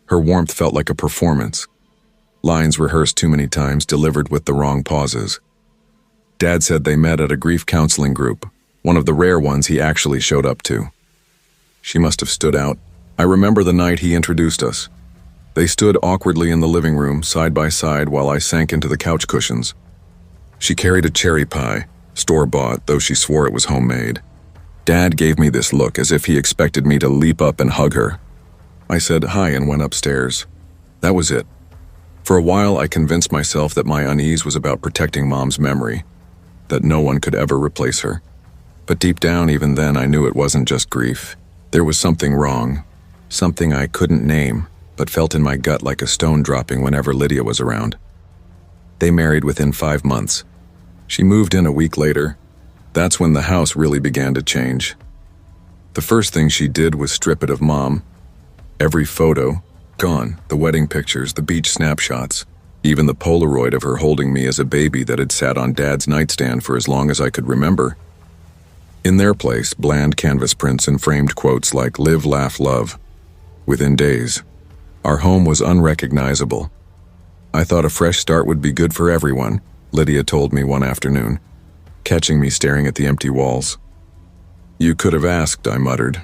Her warmth felt like a performance. Lines rehearsed too many times, delivered with the wrong pauses. Dad said they met at a grief counseling group, one of the rare ones he actually showed up to. She must have stood out. I remember the night he introduced us. They stood awkwardly in the living room, side by side, while I sank into the couch cushions. She carried a cherry pie, store-bought, though she swore it was homemade. Dad gave me this look as if he expected me to leap up and hug her. I said hi and went upstairs. That was it. For a while, I convinced myself that my unease was about protecting Mom's memory, that no one could ever replace her. But deep down, even then, I knew it wasn't just grief. There was something wrong, something I couldn't name, but felt in my gut like a stone dropping whenever Lydia was around. They married within 5 months. She moved in a week later. That's when the house really began to change. The first thing she did was strip it of Mom. Every photo, gone. The wedding pictures, the beach snapshots, even the Polaroid of her holding me as a baby that had sat on Dad's nightstand for as long as I could remember. In their place, bland canvas prints and framed quotes like "Live, laugh, love." Within days, our home was unrecognizable. I thought a fresh start would be good for everyone, Lydia told me one afternoon, catching me staring at the empty walls. "You could have asked," I muttered.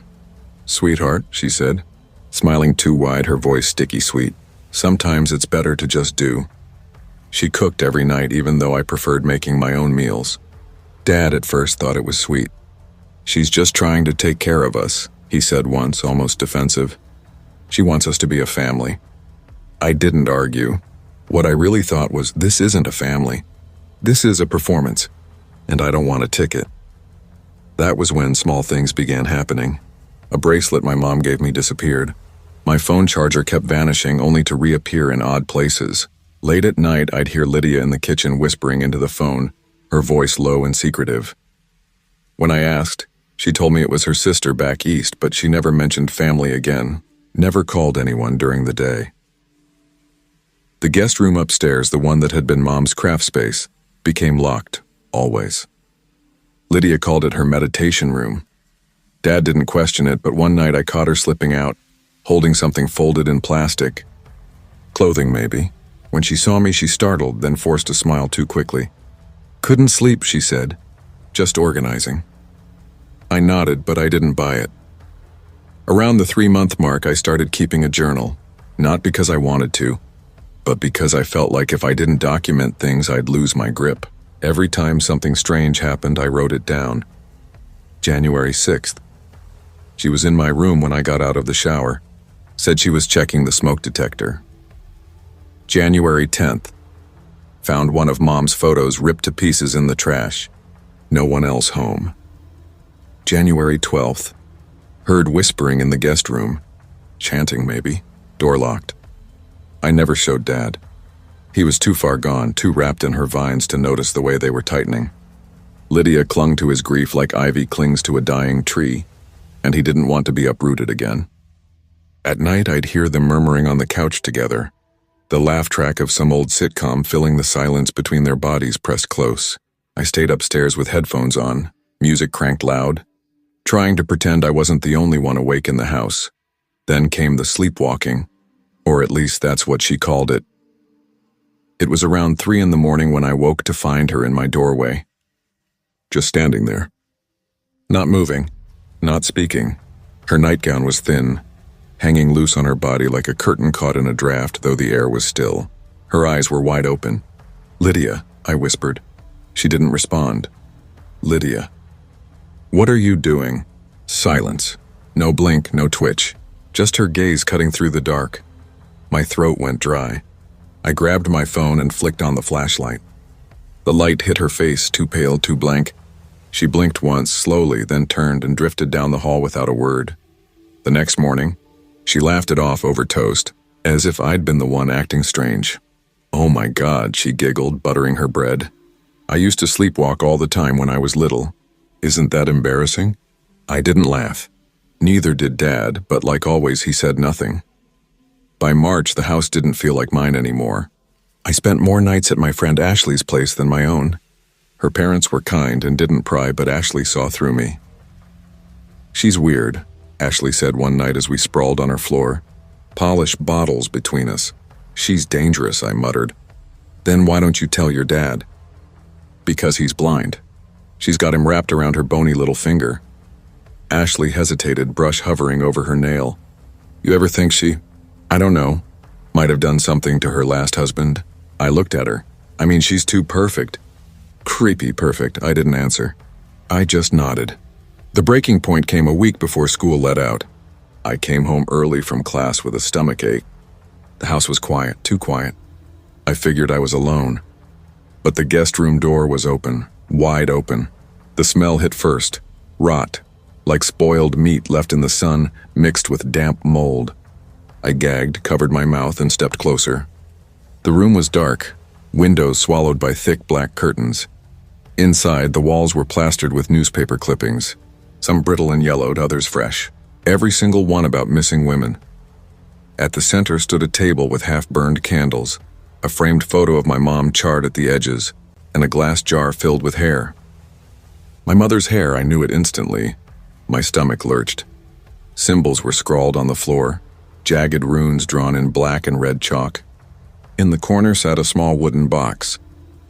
"Sweetheart," she said, smiling too wide, her voice sticky sweet. "Sometimes it's better to just do." She cooked every night, even though I preferred making my own meals. Dad at first thought it was sweet. "She's just trying to take care of us," he said once, almost defensive. "She wants us to be a family." I didn't argue. What I really thought was, this isn't a family. This is a performance, and I don't want a ticket. That was when small things began happening. A bracelet my mom gave me disappeared. My phone charger kept vanishing, only to reappear in odd places. Late at night, I'd hear Lydia in the kitchen whispering into the phone, her voice low and secretive. When I asked, she told me it was her sister back east, but she never mentioned family again, never called anyone during the day. The guest room upstairs, the one that had been Mom's craft space, became locked, always. Lydia called it her meditation room. Dad didn't question it, but one night I caught her slipping out, holding something folded in plastic. Clothing, maybe. When she saw me, she startled, then forced a smile too quickly. "Couldn't sleep," she said. "Just organizing." I nodded, but I didn't buy it. Around the 3-month mark, I started keeping a journal, not because I wanted to, but because I felt like if I didn't document things, I'd lose my grip. Every time something strange happened, I wrote it down. January 6th. She was in my room when I got out of the shower. Said she was checking the smoke detector. January 10th. Found one of Mom's photos ripped to pieces in the trash. No one else home. January 12th. Heard whispering in the guest room. Chanting, maybe. Door locked. I never showed Dad. He was too far gone, too wrapped in her vines to notice the way they were tightening. Lydia clung to his grief like ivy clings to a dying tree, and he didn't want to be uprooted again. At night, I'd hear them murmuring on the couch together, the laugh track of some old sitcom filling the silence between their bodies pressed close. I stayed upstairs with headphones on, music cranked loud, trying to pretend I wasn't the only one awake in the house. Then came the sleepwalking, or at least that's what she called it. It was around 3 in the morning when I woke to find her in my doorway. Just standing there. Not moving, not speaking. Her nightgown was thin, hanging loose on her body like a curtain caught in a draft, though the air was still. Her eyes were wide open. "Lydia," I whispered. She didn't respond. "Lydia." "What are you doing?" Silence. No blink, no twitch. Just her gaze cutting through the dark. My throat went dry. I grabbed my phone and flicked on the flashlight. The light hit her face, too pale, too blank. She blinked once, slowly, then turned and drifted down the hall without a word. The next morning, she laughed it off over toast, as if I'd been the one acting strange. "Oh my God," she giggled, buttering her bread. "I used to sleepwalk all the time when I was little. Isn't that embarrassing?" I didn't laugh. Neither did Dad, but like always, he said nothing. By March, the house didn't feel like mine anymore. I spent more nights at my friend Ashley's place than my own. Her parents were kind and didn't pry, but Ashley saw through me. "She's weird," Ashley said one night as we sprawled on her floor. "Polished bottles between us. She's dangerous," I muttered. "Then why don't you tell your dad?" "Because he's blind. She's got him wrapped around her bony little finger." Ashley hesitated, brush hovering over her nail. "You ever think she, I don't know, might have done something to her last husband?" I looked at her. "I mean, she's too perfect." "Creepy perfect," I didn't answer. I just nodded. The breaking point came a week before school let out. I came home early from class with a stomachache. The house was quiet, too quiet. I figured I was alone. But the guest room door was open, wide open. The smell hit first, rot, like spoiled meat left in the sun, mixed with damp mold. I gagged, covered my mouth, and stepped closer. The room was dark, windows swallowed by thick black curtains. Inside, the walls were plastered with newspaper clippings, some brittle and yellowed, others fresh. Every single one about missing women. At the center stood a table with half-burned candles, a framed photo of my mom charred at the edges, and a glass jar filled with hair. My mother's hair, I knew it instantly. My stomach lurched. Symbols were scrawled on the floor, jagged runes drawn in black and red chalk. In the corner sat a small wooden box.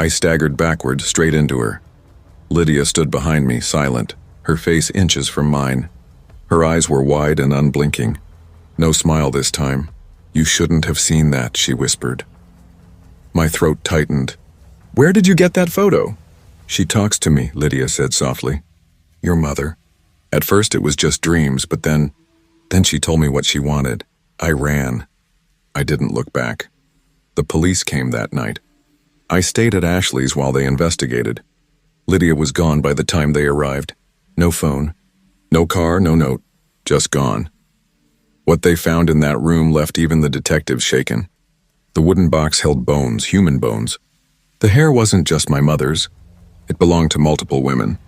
I staggered backward, straight into her. Lydia stood behind me, silent, her face inches from mine. Her eyes were wide and unblinking. No smile this time. "You shouldn't have seen that," she whispered. My throat tightened. "Where did you get that photo?" "She talks to me," Lydia said softly. "Your mother." At first it was just dreams, but then she told me what she wanted. I ran. I didn't look back. The police came that night. I stayed at Ashley's while they investigated. Lydia was gone by the time they arrived. No phone, no car, no note, just gone. What they found in that room left even the detectives shaken. The wooden box held bones, human bones. The hair wasn't just my mother's. It belonged to multiple women.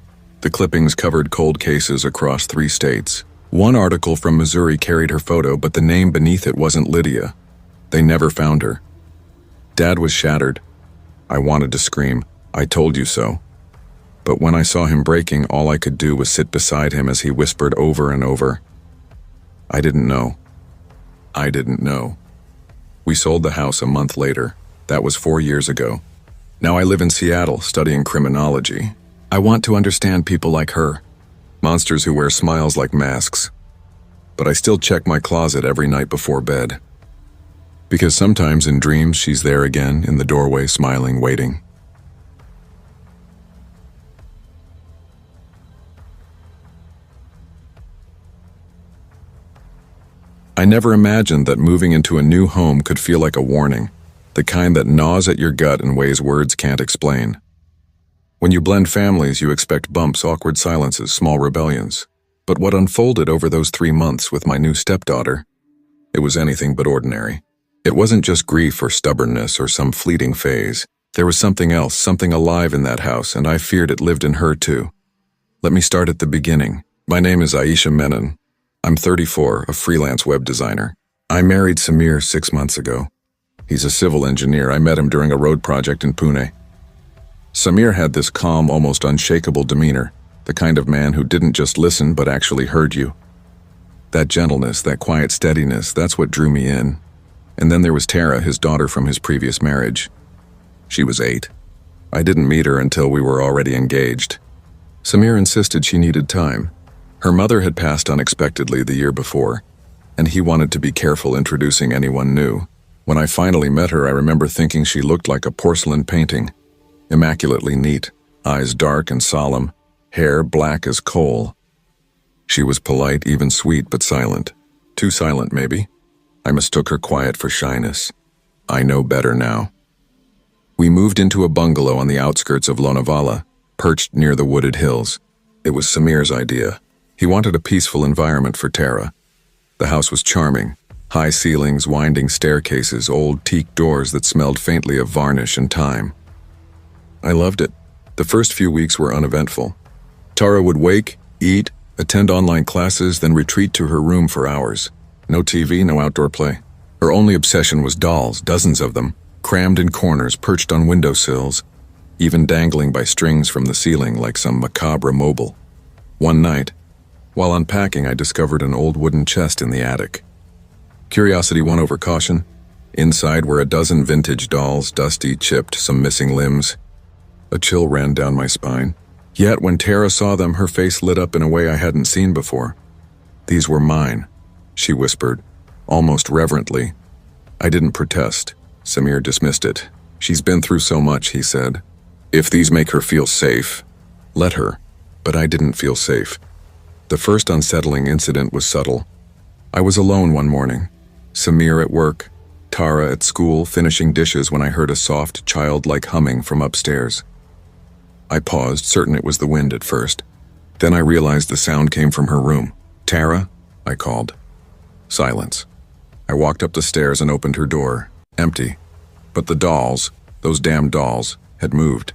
The clippings covered cold cases across 3 states. One article from Missouri carried her photo, but the name beneath it wasn't Lydia. They never found her. Dad was shattered. I wanted to scream, "I told you so." But when I saw him breaking, all I could do was sit beside him as he whispered over and over, "I didn't know. I didn't know." We sold the house a month later. That was 4 years ago. Now I live in Seattle, studying criminology. I want to understand people like her, monsters who wear smiles like masks. But I still check my closet every night before bed. Because sometimes in dreams she's there again, in the doorway, smiling, waiting. I never imagined that moving into a new home could feel like a warning, the kind that gnaws at your gut in ways words can't explain. When you blend families, you expect bumps, awkward silences, small rebellions. But what unfolded over those 3 months with my new stepdaughter, it was anything but ordinary. It wasn't just grief or stubbornness or some fleeting phase. There was something else, something alive in that house, and I feared it lived in her too. Let me start at the beginning. My name is Aisha Menon. I'm 34, a freelance web designer. I married Samir 6 months ago. He's a civil engineer. I met him during a road project in Pune. Samir had this calm, almost unshakable demeanor, the kind of man who didn't just listen but actually heard you. That gentleness, that quiet steadiness, that's what drew me in. And then there was Tara, his daughter from his previous marriage. She was 8. I didn't meet her until we were already engaged. Samir insisted she needed time. Her mother had passed unexpectedly the year before, and he wanted to be careful introducing anyone new. When I finally met her, I remember thinking she looked like a porcelain painting, immaculately neat, eyes dark and solemn, hair black as coal. She was polite, even sweet, but silent. Too silent, maybe. I mistook her quiet for shyness. I know better now. We moved into a bungalow on the outskirts of Lonavala, perched near the wooded hills. It was Samir's idea. He wanted a peaceful environment for Tara. The house was charming. High ceilings, winding staircases, old teak doors that smelled faintly of varnish and time. I loved it. The first few weeks were uneventful. Tara would wake, eat, attend online classes, then retreat to her room for hours. No TV, no outdoor play. Her only obsession was dolls, dozens of them, crammed in corners, perched on windowsills, even dangling by strings from the ceiling like some macabre mobile. One night, while unpacking, I discovered an old wooden chest in the attic. Curiosity won over caution. Inside were a dozen vintage dolls, dusty, chipped, some missing limbs. A chill ran down my spine. Yet when Tara saw them, her face lit up in a way I hadn't seen before. "These were mine," she whispered, almost reverently. I didn't protest. Samir dismissed it. "She's been through so much," he said. "If these make her feel safe, let her." But I didn't feel safe. The first unsettling incident was subtle. I was alone one morning. Samir at work, Tara at school, finishing dishes when I heard a soft, childlike humming from upstairs. I paused, certain it was the wind at first. Then I realized the sound came from her room. "Tara?" I called. Silence. I walked up the stairs and opened her door. Empty. But the dolls, those damn dolls, had moved.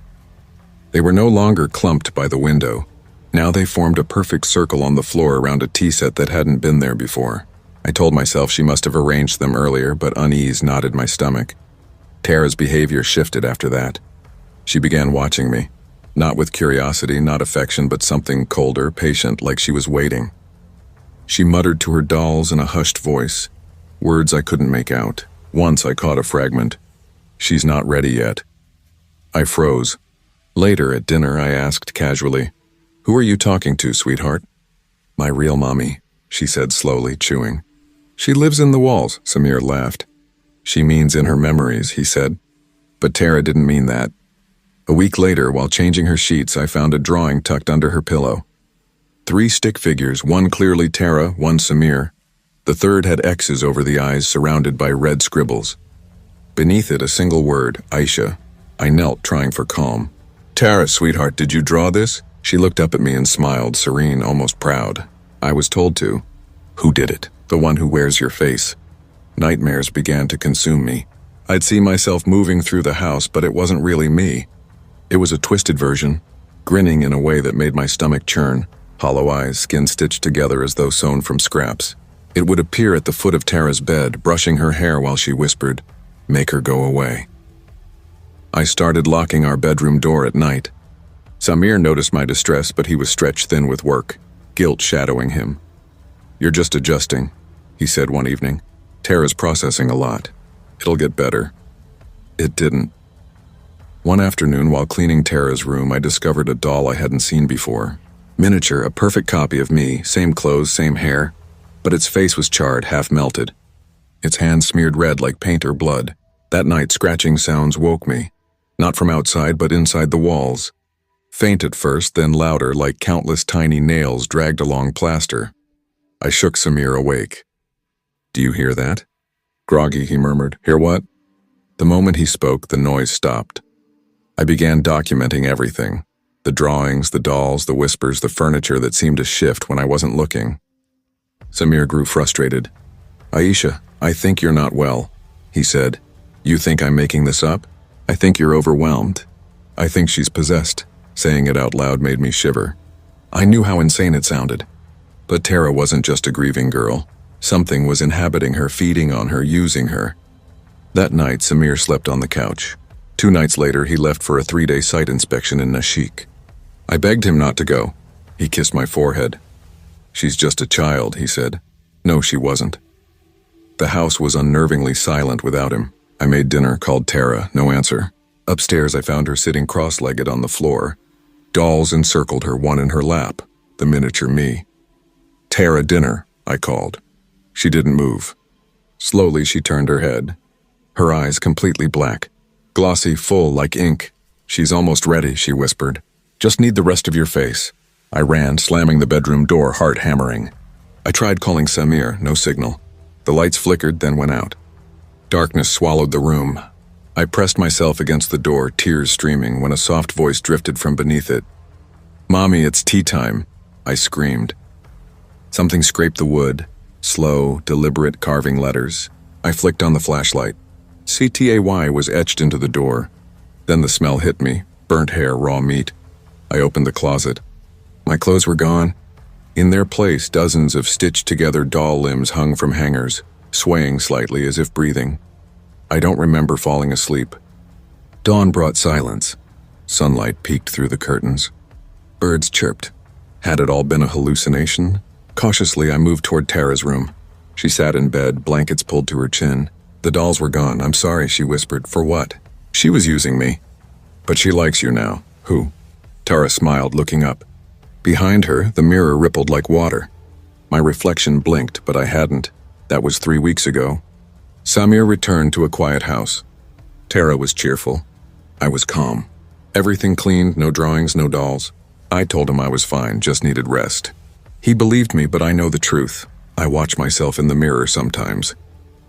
They were no longer clumped by the window. Now they formed a perfect circle on the floor around a tea set that hadn't been there before. I told myself she must have arranged them earlier, but unease knotted my stomach. Tara's behavior shifted after that. She began watching me. Not with curiosity, not affection, but something colder, patient, like she was waiting. She muttered to her dolls in a hushed voice, words I couldn't make out. Once I caught a fragment. "She's not ready yet." I froze. Later at dinner, I asked casually, "Who are you talking to, sweetheart?" "My real mommy," she said slowly, chewing. "She lives in the walls," Samir laughed. "She means in her memories," he said. But Tara didn't mean that. A week later, while changing her sheets, I found a drawing tucked under her pillow. 3 stick figures, one clearly Tara, one Samir. The third had X's over the eyes surrounded by red scribbles. Beneath it, a single word, Aisha. I knelt, trying for calm. "Tara, sweetheart, did you draw this?" She looked up at me and smiled, serene, almost proud. I was told to. Who did it? The one who wears your face. Nightmares began to consume me. I'd see myself moving through the house, but it wasn't really me. It was a twisted version, grinning in a way that made my stomach churn, hollow eyes, skin stitched together as though sewn from scraps. It would appear at the foot of Tara's bed, brushing her hair while she whispered, "Make her go away." I started locking our bedroom door at night. Samir noticed my distress, but he was stretched thin with work, guilt shadowing him. "You're just adjusting," he said one evening. "Tara's processing a lot. It'll get better." It didn't. One afternoon, while cleaning Tara's room, I discovered a doll I hadn't seen before. Miniature, a perfect copy of me, same clothes, same hair, but its face was charred, half melted. Its hands smeared red like paint or blood. That night, scratching sounds woke me, not from outside, but inside the walls. Faint at first, then louder, like countless tiny nails dragged along plaster. I shook Samir awake. "Do you hear that?" "Groggy," he murmured. "Hear what?" The moment he spoke, the noise stopped. I began documenting everything. The drawings, the dolls, the whispers, the furniture that seemed to shift when I wasn't looking. Samir grew frustrated. "Aisha, I think you're not well," he said. "You think I'm making this up? I think you're overwhelmed. I think she's possessed." Saying it out loud made me shiver. I knew how insane it sounded. But Tara wasn't just a grieving girl. Something was inhabiting her, feeding on her, using her. That night, Samir slept on the couch. 2 nights later, he left for a 3-day site inspection in Nashik. I begged him not to go. He kissed my forehead. "She's just a child," he said. No, she wasn't. The house was unnervingly silent without him. I made dinner, called Tara, no answer. Upstairs, I found her sitting cross-legged on the floor. Dolls encircled her, one in her lap, the miniature me. "Tara, dinner," I called. She didn't move. Slowly, she turned her head. Her eyes completely black, glossy, full like ink. "She's almost ready," she whispered. "Just need the rest of your face." I ran, slamming the bedroom door, heart hammering. I tried calling Samir, no signal. The lights flickered, then went out. Darkness swallowed the room. I pressed myself against the door, tears streaming, when a soft voice drifted from beneath it. "Mommy, it's tea time," I screamed. Something scraped the wood, slow, deliberate carving letters. I flicked on the flashlight. CTAY was etched into the door. Then the smell hit me, burnt hair, raw meat. I opened the closet. My clothes were gone. In their place, dozens of stitched-together doll limbs hung from hangers, swaying slightly as if breathing. I don't remember falling asleep. Dawn brought silence. Sunlight peeked through the curtains. Birds chirped. Had it all been a hallucination? Cautiously, I moved toward Tara's room. She sat in bed, blankets pulled to her chin. The dolls were gone. "I'm sorry," she whispered. "For what?" "She was using me." "But she likes you now." "Who?" Tara smiled, looking up. Behind her, the mirror rippled like water. My reflection blinked, but I hadn't. That was 3 weeks ago. Samir returned to a quiet house. Tara was cheerful. I was calm. Everything cleaned, no drawings, no dolls. I told him I was fine, just needed rest. He believed me, but I know the truth. I watch myself in the mirror sometimes.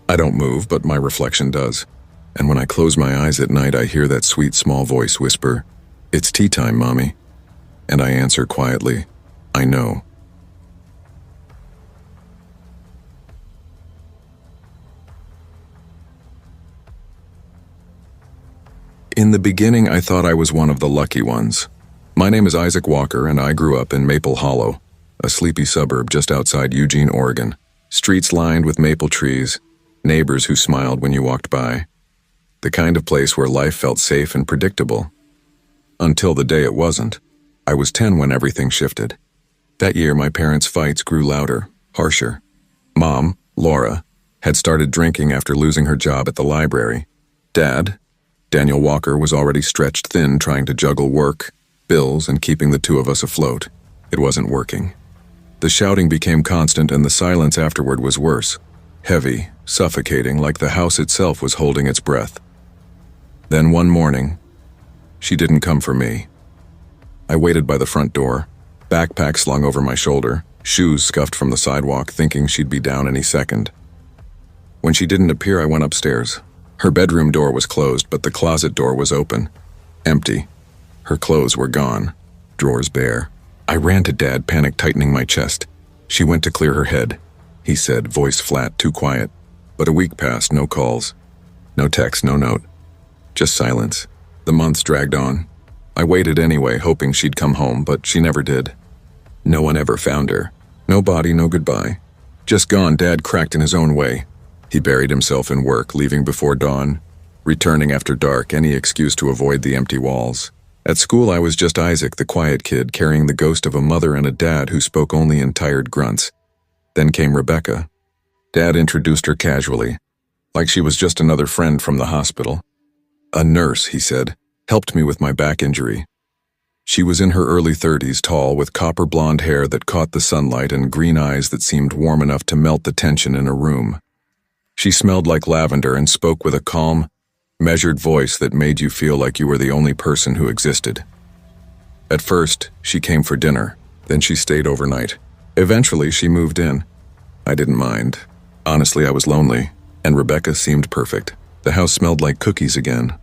I don't move, but my reflection does. And when I close my eyes at night, I hear that sweet small voice whisper, "It's tea time, Mommy." And I answer quietly, "I know." In the beginning, I thought I was one of the lucky ones. My name is Isaac Walker, and I grew up in Maple Hollow, a sleepy suburb just outside Eugene, Oregon. Streets lined with maple trees, neighbors who smiled when you walked by. The kind of place where life felt safe and predictable. Until the day it wasn't. I was 10 when everything shifted. That year, my parents' fights grew louder, harsher. Mom, Laura, had started drinking after losing her job at the library. Dad, Daniel Walker, was already stretched thin trying to juggle work, bills, and keeping the two of us afloat. It wasn't working. The shouting became constant, and the silence afterward was worse. Heavy, suffocating, like the house itself was holding its breath. Then one morning, she didn't come for me. I waited by the front door, backpack slung over my shoulder, shoes scuffed from the sidewalk, thinking she'd be down any second. When she didn't appear, I went upstairs. Her bedroom door was closed, but the closet door was open. Empty. Her clothes were gone, drawers bare. I ran to Dad, panic tightening my chest. She went to clear her head, he said, voice flat, too quiet. But a week passed, no calls. No text, no note. Just silence. The months dragged on. I waited anyway, hoping she'd come home, but she never did. No one ever found her. No body, no goodbye. Just gone, Dad cracked in his own way. He buried himself in work, leaving before dawn, returning after dark, any excuse to avoid the empty walls. At school, I was just Isaac, the quiet kid, carrying the ghost of a mother and a dad who spoke only in tired grunts. Then came Rebecca. Dad introduced her casually, like she was just another friend from the hospital. A nurse, he said, helped me with my back injury. She was in her early 30s, tall, with copper blonde hair that caught the sunlight and green eyes that seemed warm enough to melt the tension in a room. She smelled like lavender and spoke with a calm, measured voice that made you feel like you were the only person who existed. At first, she came for dinner, then she stayed overnight. Eventually, she moved in. I didn't mind. Honestly, I was lonely, and Rebecca seemed perfect. The house smelled like cookies again,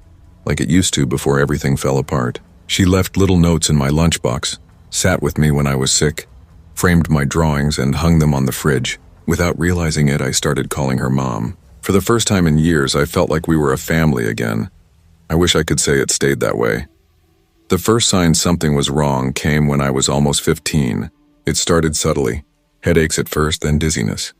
like it used to before everything fell apart. She left little notes in my lunchbox, sat with me when I was sick, framed my drawings and hung them on the fridge. Without realizing it, I started calling her Mom. For the first time in years, I felt like we were a family again. I wish I could say it stayed that way. The first sign something was wrong came when I was almost 15. It started subtly. Headaches at first, then dizziness.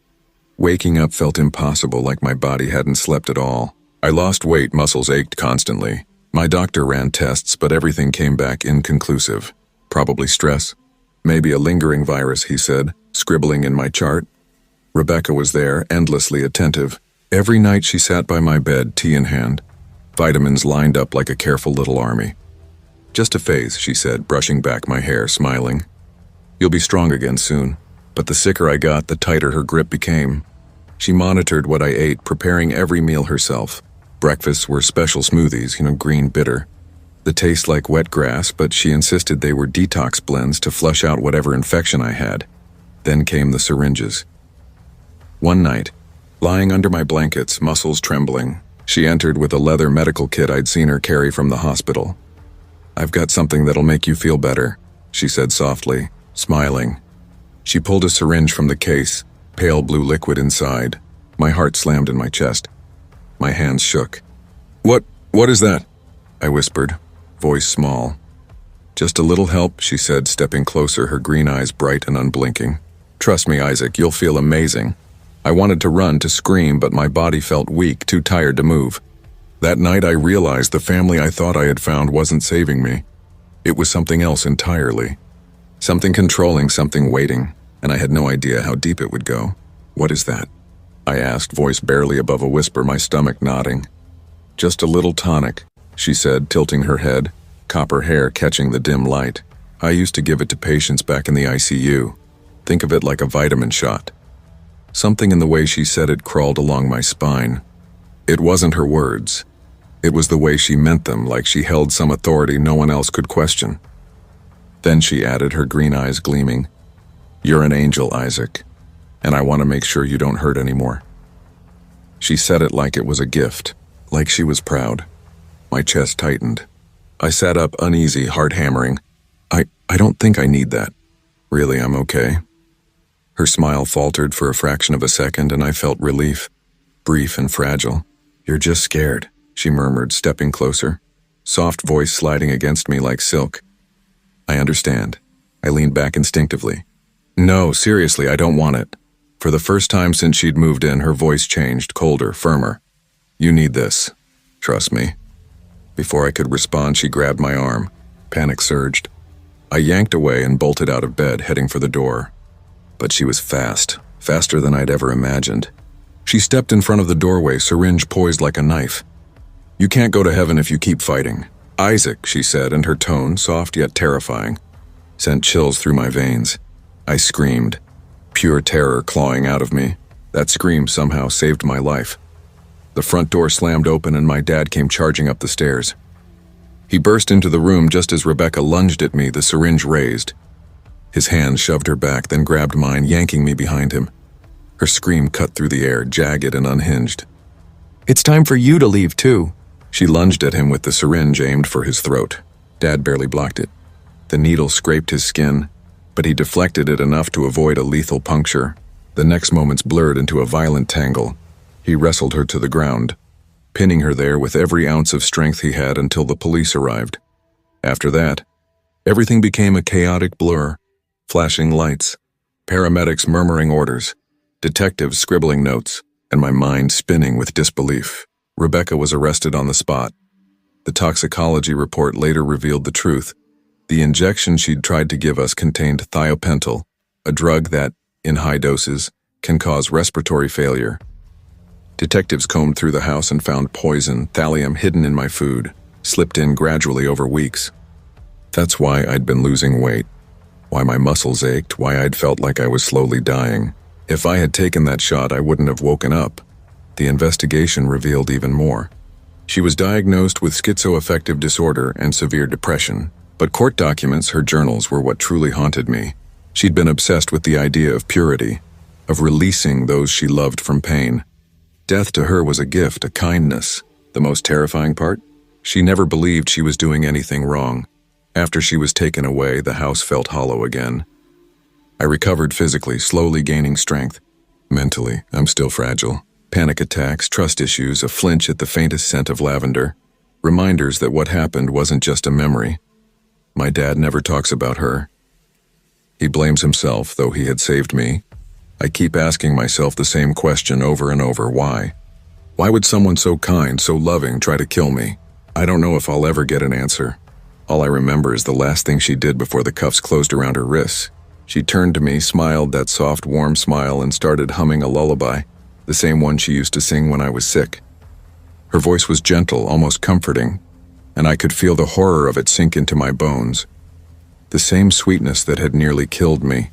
Waking up felt impossible, like my body hadn't slept at all. I lost weight, muscles ached constantly. My doctor ran tests, but everything came back inconclusive. Probably stress. Maybe a lingering virus, he said, scribbling in my chart. Rebecca was there, endlessly attentive. Every night she sat by my bed, tea in hand. Vitamins lined up like a careful little army. Just a phase, she said, brushing back my hair, smiling. You'll be strong again soon. But the sicker I got, the tighter her grip became. She monitored what I ate, preparing every meal herself. Breakfasts were special smoothies, green bitter. The taste like wet grass, but she insisted they were detox blends to flush out whatever infection I had. Then came the syringes. One night, lying under my blankets, muscles trembling, she entered with a leather medical kit I'd seen her carry from the hospital. "I've got something that'll make you feel better," she said softly, smiling. She pulled a syringe from the case, pale blue liquid inside. My heart slammed in my chest. My hands shook. What is that?" I whispered, voice small. "Just a little help," she said, stepping closer, her green eyes bright and unblinking. "Trust me, Isaac, you'll feel amazing." I wanted to run, to scream, but my body felt weak, too tired to move. That night I realized the family I thought I had found wasn't saving me. It was something else entirely. Something controlling, something waiting, and I had no idea how deep it would go. "What is that?" I asked, voice barely above a whisper, my stomach nodding. "Just a little tonic," she said, tilting her head, copper hair catching the dim light. "I used to give it to patients back in the ICU. Think of it like a vitamin shot." Something in the way she said it crawled along my spine. It wasn't her words. It was the way she meant them, like she held some authority no one else could question. Then she added, her green eyes gleaming, "You're an angel, Isaac, and I want to make sure you don't hurt anymore." She said it like it was a gift, like she was proud. My chest tightened. I sat up, uneasy, heart hammering. I don't think I need that. Really, I'm okay." Her smile faltered for a fraction of a second, and I felt relief, brief and fragile. "You're just scared," she murmured, stepping closer, soft voice sliding against me like silk. "I understand." I leaned back instinctively. "No, seriously, I don't want it." For the first time since she'd moved in, her voice changed, colder, firmer. "You need this. Trust me." Before I could respond, she grabbed my arm. Panic surged. I yanked away and bolted out of bed, heading for the door. But she was fast, faster than I'd ever imagined. She stepped in front of the doorway, syringe poised like a knife. "You can't go to heaven if you keep fighting." "Isaac," she said, and her tone, soft yet terrifying, sent chills through my veins. I screamed, pure terror clawing out of me. That scream somehow saved my life. The front door slammed open and my dad came charging up the stairs. He burst into the room just as Rebecca lunged at me, the syringe raised. His hand shoved her back, then grabbed mine, yanking me behind him. Her scream cut through the air, jagged and unhinged. "It's time for you to leave, too." She lunged at him with the syringe aimed for his throat. Dad barely blocked it. The needle scraped his skin, but he deflected it enough to avoid a lethal puncture. The next moments blurred into a violent tangle. He wrestled her to the ground, pinning her there with every ounce of strength he had until the police arrived. After that, everything became a chaotic blur. Flashing lights, paramedics murmuring orders, detectives scribbling notes, and my mind spinning with disbelief. Rebecca was arrested on the spot. The toxicology report later revealed the truth. The injection she'd tried to give us contained thiopental, a drug that, in high doses, can cause respiratory failure. Detectives combed through the house and found poison, thallium, hidden in my food, slipped in gradually over weeks. That's why I'd been losing weight, why my muscles ached, why I'd felt like I was slowly dying. If I had taken that shot, I wouldn't have woken up. The investigation revealed even more. She was diagnosed with schizoaffective disorder and severe depression, but court documents, her journals, were what truly haunted me. She'd been obsessed with the idea of purity, of releasing those she loved from pain. Death to her was a gift, a kindness. The most terrifying part? She never believed she was doing anything wrong. After she was taken away, the house felt hollow again. I recovered physically, slowly gaining strength. Mentally, I'm still fragile. Panic attacks, trust issues, a flinch at the faintest scent of lavender. Reminders that what happened wasn't just a memory. My dad never talks about her. He blames himself, though he had saved me. I keep asking myself the same question over and over, why? Why would someone so kind, so loving, try to kill me? I don't know if I'll ever get an answer. All I remember is the last thing she did before the cuffs closed around her wrists. She turned to me, smiled that soft, warm smile, and started humming a lullaby, the same one she used to sing when I was sick. Her voice was gentle, almost comforting, and I could feel the horror of it sink into my bones. The same sweetness that had nearly killed me.